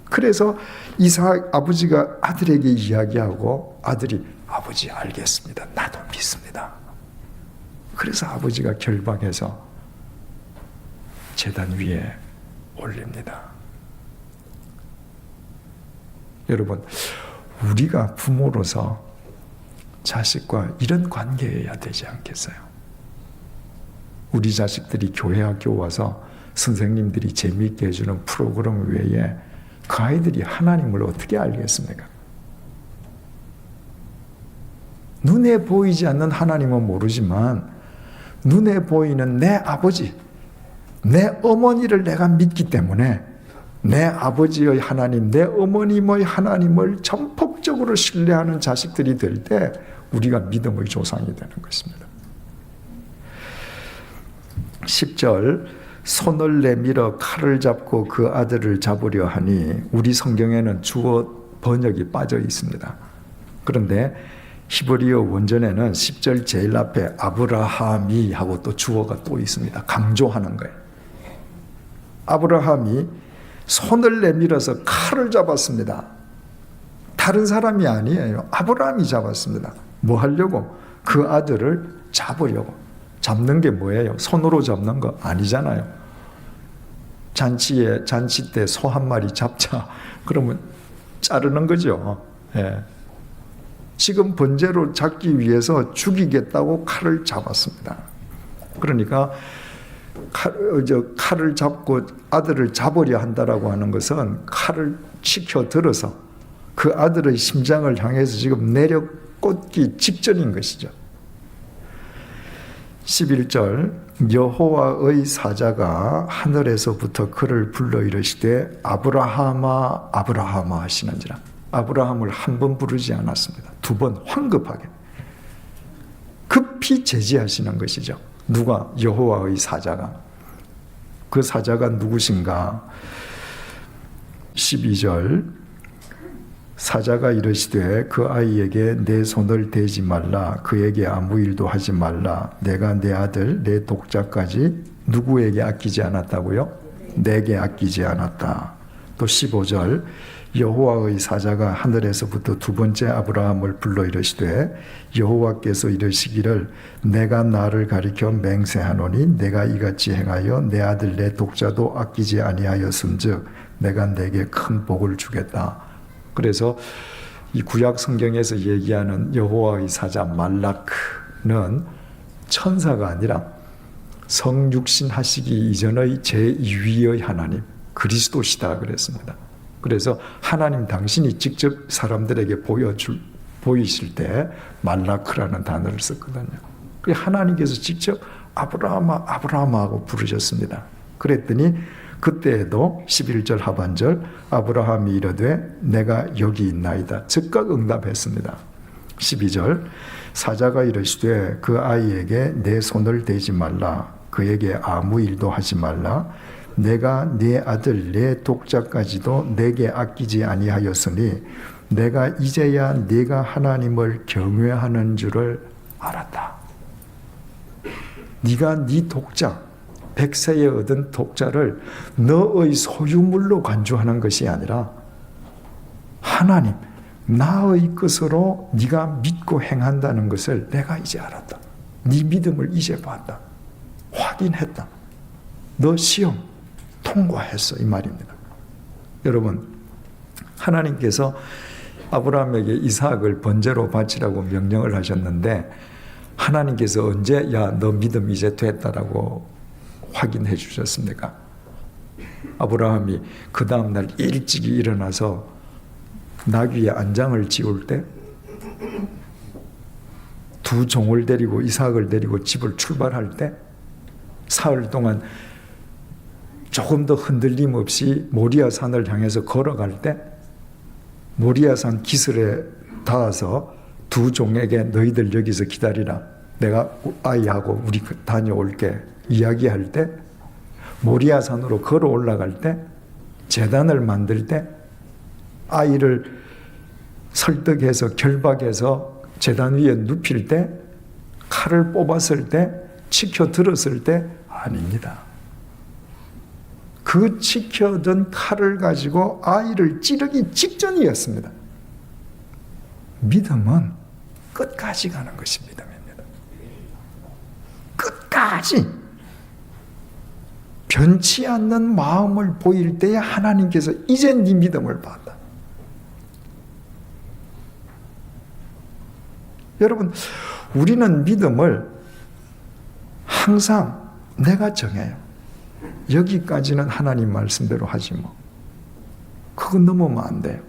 그래서 이삭 아버지가 아들에게 이야기하고 아들이 아버지 알겠습니다. 나도 믿습니다. 그래서 아버지가 결박해서 제단 위에 올립니다. 여러분, 우리가 부모로서 자식과 이런 관계여야 되지 않겠어요? 우리 자식들이 교회 학교 와서 선생님들이 재미있게 해주는 프로그램 외에 그 아이들이 하나님을 어떻게 알겠습니까? 눈에 보이지 않는 하나님은 모르지만 눈에 보이는 내 아버지, 내 어머니를 내가 믿기 때문에 내 아버지의 하나님, 내 어머님의 하나님을 전폭적으로 신뢰하는 자식들이 될 때 우리가 믿음의 조상이 되는 것입니다. 10절, 손을 내밀어 칼을 잡고 그 아들을 잡으려 하니, 우리 성경에는 주어 번역이 빠져 있습니다. 그런데 히브리어 원전에는 10절 제일 앞에 아브라함이 하고 또 주어가 또 있습니다. 강조하는 거예요. 아브라함이 손을 내밀어서 칼을 잡았습니다. 다른 사람이 아니에요. 아브라함이 잡았습니다. 뭐 하려고? 그 아들을 잡으려고. 잡는 게 뭐예요? 손으로 잡는 거 아니잖아요. 잔치 때 소 한 마리 잡자. 그러면 자르는 거죠. 예. 지금 번제로 잡기 위해서 죽이겠다고 칼을 잡았습니다. 그러니까 칼을 잡고 아들을 잡으려 한다라고 하는 것은 칼을 치켜 들어서 그 아들의 심장을 향해서 지금 내려 꽂기 직전인 것이죠. 11절, 여호와의 사자가 하늘에서부터 그를 불러 이르시되 아브라함아 아브라함아 하시는지라. 아브라함을 한 번 부르지 않았습니다. 두 번 황급하게 급히 제지하시는 것이죠. 누가? 여호와의 사자가. 그 사자가 누구신가? 12절, 사자가 이르시되 그 아이에게 내 손을 대지 말라, 그에게 아무 일도 하지 말라. 내가 내 아들 내 독자까지 누구에게 아끼지 않았다고요? 내게 아끼지 않았다. 또 15절, 여호와의 사자가 하늘에서부터 두 번째 아브라함을 불러 이르시되 여호와께서 이르시기를 내가 나를 가리켜 맹세하노니 내가 이같이 행하여 내 아들 내 독자도 아끼지 아니하였음즉 내가 내게 큰 복을 주겠다. 그래서 이 구약 성경에서 얘기하는 여호와의 사자 말라크는 천사가 아니라 성육신 하시기 이전의 제2위의 하나님 그리스도시다 그랬습니다. 그래서 하나님 당신이 직접 사람들에게 보이실 때 말라크라는 단어를 썼거든요. 하나님께서 직접 아브라함아 아브라함아 하고 부르셨습니다. 그랬더니 그때에도 11절 하반절 아브라함이 이르되 내가 여기 있나이다. 즉각 응답했습니다. 12절, 사자가 이르시되 그 아이에게 내 손을 대지 말라, 그에게 아무 일도 하지 말라. 내가 네 아들 내 독자까지도 내게 아끼지 아니하였으니 내가 이제야 네가 하나님을 경외하는 줄을 알았다. 네가 네 독자 백세에 얻은 독자를 너의 소유물로 간주하는 것이 아니라 하나님, 나의 것으로 네가 믿고 행한다는 것을 내가 이제 알았다. 네 믿음을 이제 봤다. 확인했다. 너 시험 통과했어, 이 말입니다. 여러분, 하나님께서 아브라함에게 이삭을 번제로 바치라고 명령을 하셨는데 하나님께서 언제 야, 너 믿음 이제 됐다라고 확인해 주셨습니까? 아브라함이 그 다음날 일찍이 일어나서 나귀의 안장을 지울 때 두 종을 데리고 이삭을 데리고 집을 출발할 때 사흘 동안 조금 더 흔들림 없이 모리아산을 향해서 걸어갈 때 모리아산 기슭에 닿아서 두 종에게 너희들 여기서 기다리라. 내가 아이하고 우리 다녀올게. 이야기할 때 모리아산으로 걸어 올라갈 때 제단을 만들 때 아이를 설득해서 결박해서 제단 위에 눕힐 때 칼을 뽑았을 때 치켜 들었을 때 아닙니다. 그 치켜든 칼을 가지고 아이를 찌르기 직전이었습니다. 믿음은 끝까지 가는 것이 믿음입니다. 끝까지 변치 않는 마음을 보일 때에 하나님께서 이제 네 믿음을 봤다. 여러분, 우리는 믿음을 항상 내가 정해요. 여기까지는 하나님 말씀대로 하지 뭐. 그건 넘으면 안 돼요.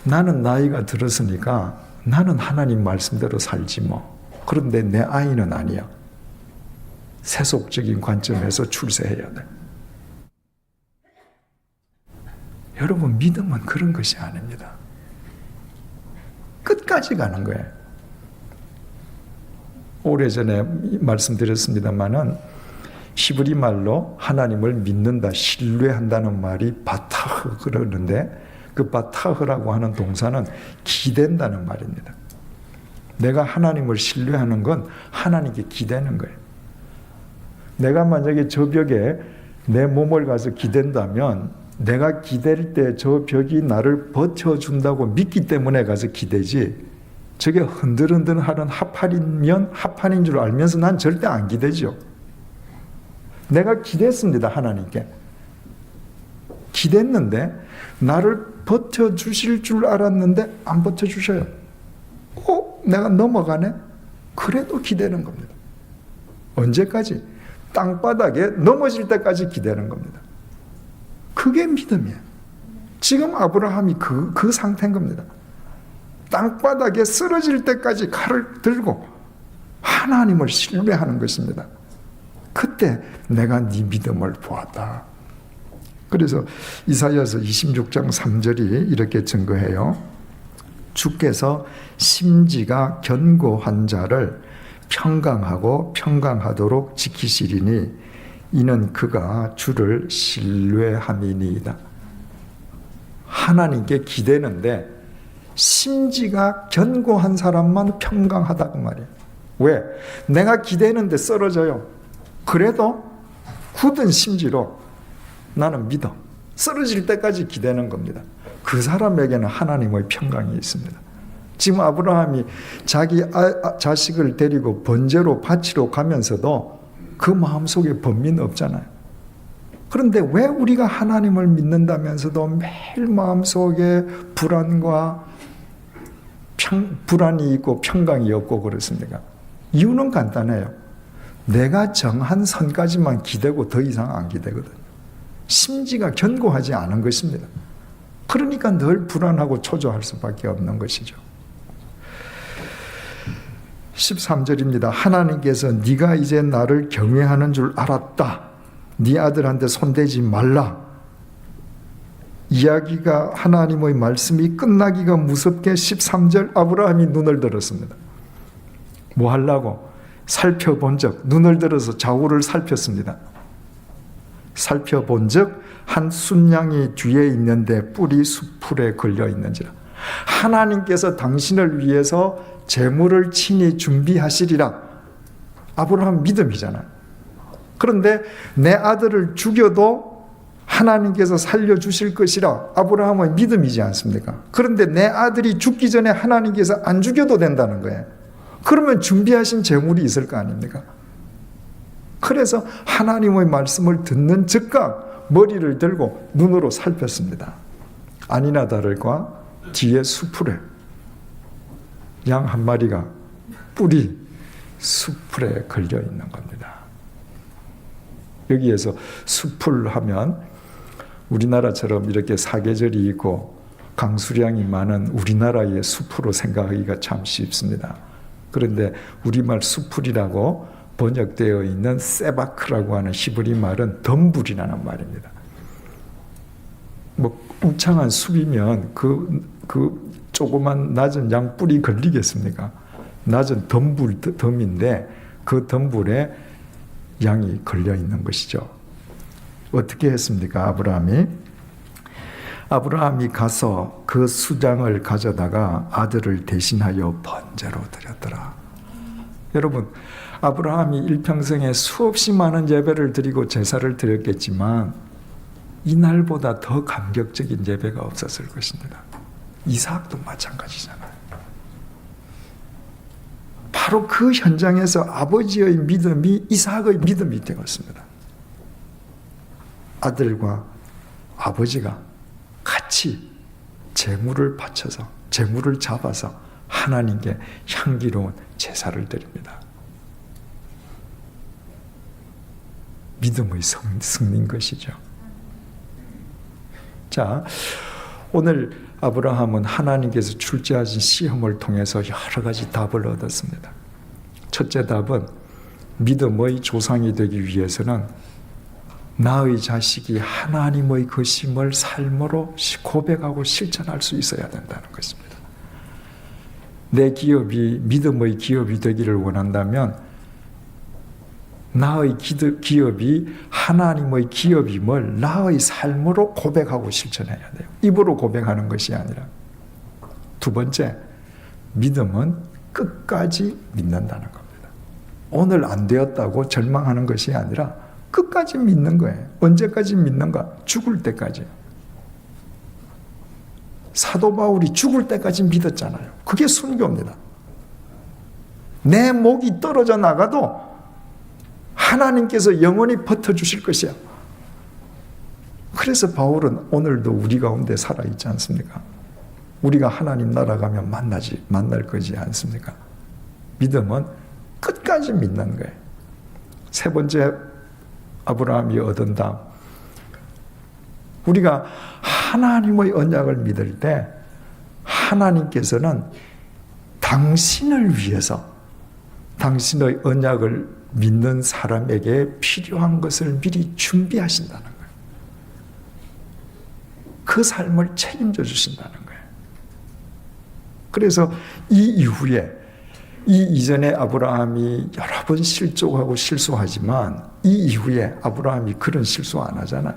나는 나이가 들었으니까 나는 하나님 말씀대로 살지 뭐. 그런데 내 아이는 아니야. 세속적인 관점에서 출세해야 돼. 여러분, 믿음은 그런 것이 아닙니다. 끝까지 가는 거예요. 오래전에 말씀드렸습니다마는 히브리 말로 하나님을 믿는다, 신뢰한다는 말이 바타흐 그러는데 그 바타흐라고 하는 동사는 기댄다는 말입니다. 내가 하나님을 신뢰하는 건 하나님께 기대는 거예요. 내가 만약에 저 벽에 내 몸을 가서 기댄다면 내가 기댈 때 저 벽이 나를 버텨준다고 믿기 때문에 가서 기대지, 저게 흔들흔들하는 합판이면 합판인 줄 알면서 난 절대 안 기대죠. 내가 기댔습니다. 하나님께 기댔는데 나를 버텨주실 줄 알았는데 안 버텨주셔요. 내가 넘어가네? 그래도 기대는 겁니다. 언제까지? 땅바닥에 넘어질 때까지 기대는 겁니다. 그게 믿음이에요. 지금 아브라함이 그 상태인 겁니다. 땅바닥에 쓰러질 때까지 칼을 들고 하나님을 신뢰하는 것입니다. 그때 내가 네 믿음을 보았다. 그래서 이사야서 26장 3절이 이렇게 증거해요. 주께서 심지가 견고한 자를 평강하고 평강하도록 지키시리니 이는 그가 주를 신뢰함이니이다. 하나님께 기대는데 심지가 견고한 사람만 평강하다고 말이에요. 왜? 내가 기대는데 쓰러져요. 그래도 굳은 심지로 나는 믿어. 쓰러질 때까지 기대는 겁니다. 그 사람에게는 하나님의 평강이 있습니다. 지금 아브라함이 자기 자식을 데리고 번제로 바치러 가면서도 그 마음속에 번민 없잖아요. 그런데 왜 우리가 하나님을 믿는다면서도 매일 마음속에 불안이 있고 평강이 없고 그렇습니까? 이유는 간단해요. 내가 정한 선까지만 기대고 더 이상 안 기대거든요. 심지가 견고하지 않은 것입니다. 그러니까 늘 불안하고 초조할 수밖에 없는 것이죠. 13절입니다. 하나님께서 네가 이제 나를 경외하는 줄 알았다. 네 아들한테 손대지 말라. 이야기가 하나님의 말씀이 끝나기가 무섭게 13절 아브라함이 눈을 들었습니다. 뭐 하려고? 살펴본 적, 눈을 들어서 좌우를 살폈습니다. 살펴본 적 한 순양이 뒤에 있는데 뿔이 수풀에 걸려 있는지라. 하나님께서 당신을 위해서 재물을 친히 준비하시리라. 아브라함 믿음이잖아요. 그런데 내 아들을 죽여도 하나님께서 살려주실 것이라 아브라함의 믿음이지 않습니까? 그런데 내 아들이 죽기 전에 하나님께서 안 죽여도 된다는 거예요. 그러면 준비하신 재물이 있을 거 아닙니까? 그래서 하나님의 말씀을 듣는 즉각 머리를 들고 눈으로 살폈습니다. 아니나 다를까 뒤에 수풀에 양 한 마리가 뿔이 수풀에 걸려 있는 겁니다. 여기에서 수풀 하면 우리나라처럼 이렇게 사계절이 있고 강수량이 많은 우리나라의 숲으로 생각하기가 참 쉽습니다. 그런데 우리말 숲풀이라고 번역되어 있는 세바크라고 하는 히브리 말은 덤불이라는 말입니다. 뭐 울창한 숲이면 그 조그만 낮은 양뿔이 걸리겠습니까? 낮은 덤인데 그 덤불에 양이 걸려 있는 것이죠. 어떻게 했습니까? 아브라함이 가서 그 수장을 가져다가 아들을 대신하여 번제로 드렸더라. 여러분, 아브라함이 일평생에 수없이 많은 예배를 드리고 제사를 드렸겠지만 이날보다 더 감격적인 예배가 없었을 것입니다. 이삭도 마찬가지잖아요. 바로 그 현장에서 아버지의 믿음이 이삭의 믿음이 되었습니다. 아들과 아버지가 같이 제물을 바쳐서 제물을 잡아서 하나님께 향기로운 제사를 드립니다. 믿음의 승리인 것이죠. 자, 오늘 아브라함은 하나님께서 출제하신 시험을 통해서 여러 가지 답을 얻었습니다. 첫째 답은 믿음의 조상이 되기 위해서는 나의 자식이 하나님의 것임을 삶으로 고백하고 실천할 수 있어야 된다는 것입니다. 내 기업이 믿음의 기업이 되기를 원한다면 나의 기업이 하나님의 기업임을 나의 삶으로 고백하고 실천해야 돼요. 입으로 고백하는 것이 아니라. 두 번째, 믿음은 끝까지 믿는다는 겁니다. 오늘 안 되었다고 절망하는 것이 아니라 끝까지 믿는 거예요. 언제까지 믿는가? 죽을 때까지. 사도 바울이 죽을 때까지 믿었잖아요. 그게 순교입니다. 내 목이 떨어져 나가도 하나님께서 영원히 버텨주실 것이야. 그래서 바울은 오늘도 우리 가운데 살아있지 않습니까? 우리가 하나님 나라 가면 만날 거지 않습니까? 믿음은 끝까지 믿는 거예요. 세 번째, 아브라함이 얻은 답. 우리가 하나님의 언약을 믿을 때 하나님께서는 당신을 위해서 당신의 언약을 믿는 사람에게 필요한 것을 미리 준비하신다는 거예요. 그 삶을 책임져 주신다는 거예요. 그래서 이 이전에 아브라함이 여러 번 실족하고 실수하지만 이 이후에 아브라함이 그런 실수 안 하잖아요.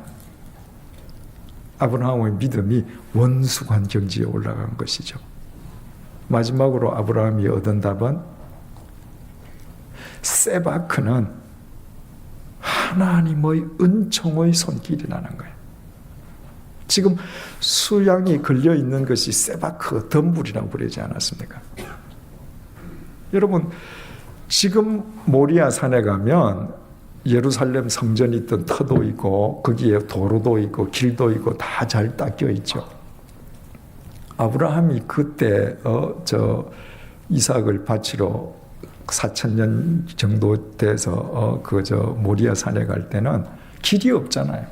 아브라함의 믿음이 원수관 경지에 올라간 것이죠. 마지막으로 아브라함이 얻은 답은 세바크는 하나님의 은총의 손길이라는 거예요. 지금 수양이 걸려 있는 것이 세바크, 덤불이라고 부르지 않았습니까? 여러분, 지금 모리아 산에 가면 예루살렘 성전이 있던 터도 있고 거기에 도로도 있고 길도 있고 다 잘 닦여 있죠. 아브라함이 그때 이삭을 바치러 4,000년 정도 돼서 모리아 산에 갈 때는 길이 없잖아요.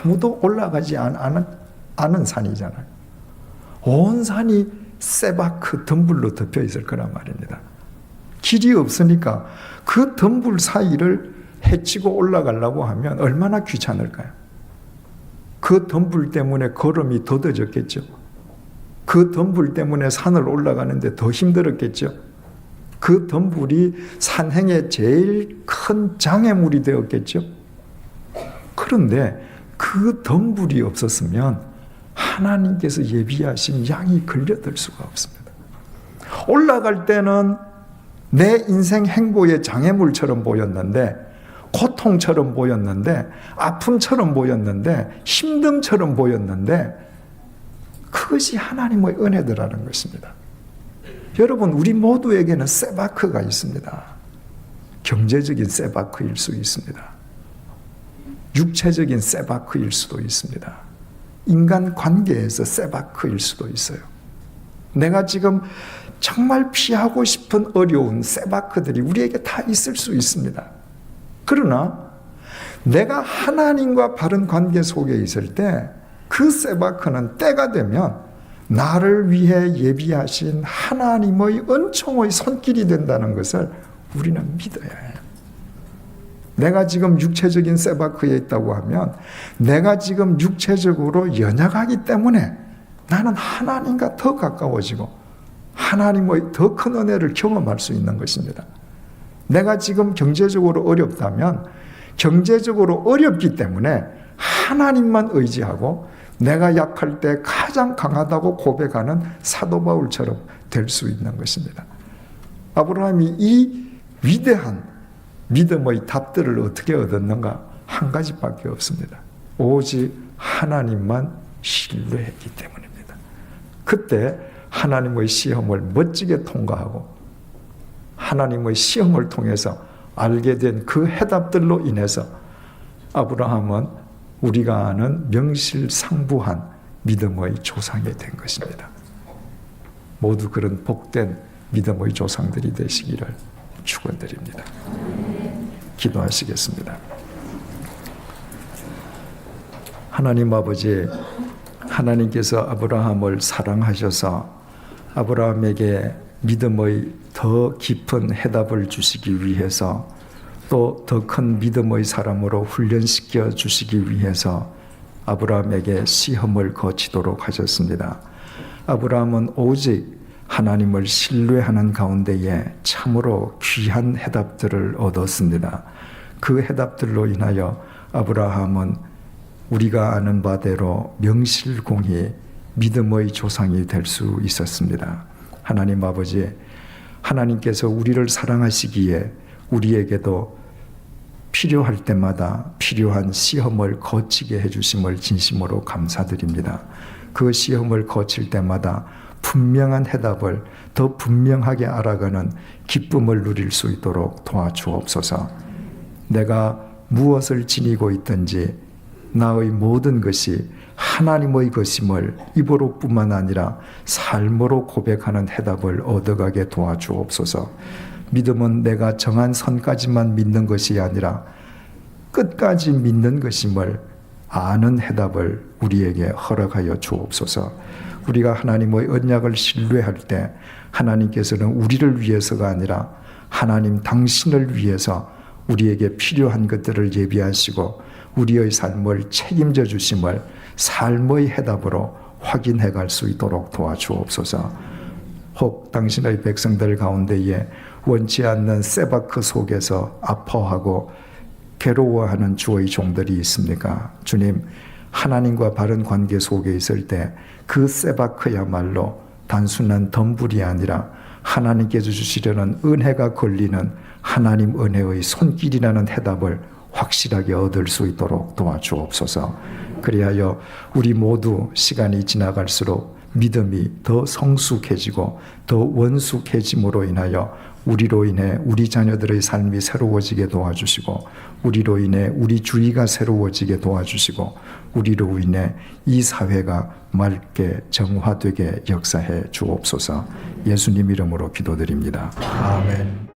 아무도 올라가지 않은 산이잖아요. 온 산이 세바크 덤불로 덮여 있을 거란 말입니다. 길이 없으니까 그 덤불 사이를 헤치고 올라가려고 하면 얼마나 귀찮을까요? 그 덤불 때문에 걸음이 더뎌졌겠죠. 그 덤불 때문에 산을 올라가는데 더 힘들었겠죠. 그 덤불이 산행의 제일 큰 장애물이 되었겠죠. 그런데 그 덤불이 없었으면 하나님께서 예비하신 양이 걸려들 수가 없습니다. 올라갈 때는 내 인생 행보의 장애물처럼 보였는데, 고통처럼 보였는데, 아픔처럼 보였는데, 힘듦처럼 보였는데, 그것이 하나님의 은혜더라는 것입니다. 여러분, 우리 모두에게는 세바크가 있습니다. 경제적인 세바크일 수 있습니다. 육체적인 세바크일 수도 있습니다. 인간 관계에서 세바크일 수도 있어요. 내가 지금 정말 피하고 싶은 어려운 세바크들이 우리에게 다 있을 수 있습니다. 그러나 내가 하나님과 바른 관계 속에 있을 때 그 세바크는 때가 되면 나를 위해 예비하신 하나님의 은총의 손길이 된다는 것을 우리는 믿어야 해요. 내가 지금 육체적인 세바크에 있다고 하면 내가 지금 육체적으로 연약하기 때문에 나는 하나님과 더 가까워지고 하나님의 더 큰 은혜를 경험할 수 있는 것입니다. 내가 지금 경제적으로 어렵다면 경제적으로 어렵기 때문에 하나님만 의지하고 내가 약할 때 가장 강하다고 고백하는 사도 바울처럼 될 수 있는 것입니다. 아브라함이 이 위대한 믿음의 답들을 어떻게 얻었는가? 한 가지밖에 없습니다. 오직 하나님만 신뢰했기 때문입니다. 그때 하나님의 시험을 멋지게 통과하고 하나님의 시험을 통해서 알게 된 그 해답들로 인해서 아브라함은 우리가 아는 명실상부한 믿음의 조상이 된 것입니다. 모두 그런 복된 믿음의 조상들이 되시기를 축원드립니다. 기도하시겠습니다. 하나님 아버지, 하나님께서 아브라함을 사랑하셔서 아브라함에게 믿음의 더 깊은 해답을 주시기 위해서 또 더 큰 믿음의 사람으로 훈련시켜 주시기 위해서 아브라함에게 시험을 거치도록 하셨습니다. 아브라함은 오직 하나님을 신뢰하는 가운데에 참으로 귀한 해답들을 얻었습니다. 그 해답들로 인하여 아브라함은 우리가 아는 바대로 명실공히 믿음의 조상이 될 수 있었습니다. 하나님 아버지, 하나님께서 우리를 사랑하시기에 우리에게도 필요할 때마다 필요한 시험을 거치게 해주심을 진심으로 감사드립니다. 그 시험을 거칠 때마다 분명한 해답을 더 분명하게 알아가는 기쁨을 누릴 수 있도록 도와주옵소서. 내가 무엇을 지니고 있든지 나의 모든 것이 하나님의 것임을 입으로뿐만 아니라 삶으로 고백하는 해답을 얻어가게 도와주옵소서. 믿음은 내가 정한 선까지만 믿는 것이 아니라 끝까지 믿는 것임을 아는 해답을 우리에게 허락하여 주옵소서. 우리가 하나님의 언약을 신뢰할 때 하나님께서는 우리를 위해서가 아니라 하나님 당신을 위해서 우리에게 필요한 것들을 예비하시고 우리의 삶을 책임져 주심을 삶의 해답으로 확인해 갈 수 있도록 도와주옵소서. 혹 당신의 백성들 가운데에 원치 않는 세바크 속에서 아파하고 괴로워하는 주의 종들이 있습니까? 주님, 하나님과 바른 관계 속에 있을 때 그 세바크야말로 단순한 덤불이 아니라 하나님께서 주시려는 은혜가 걸리는 하나님 은혜의 손길이라는 해답을 확실하게 얻을 수 있도록 도와주옵소서. 그리하여 우리 모두 시간이 지나갈수록 믿음이 더 성숙해지고 더 원숙해짐으로 인하여 우리로 인해 우리 자녀들의 삶이 새로워지게 도와주시고 우리로 인해 우리 주위가 새로워지게 도와주시고 우리로 인해 이 사회가 맑게 정화되게 역사해 주옵소서. 예수님 이름으로 기도드립니다. 아멘.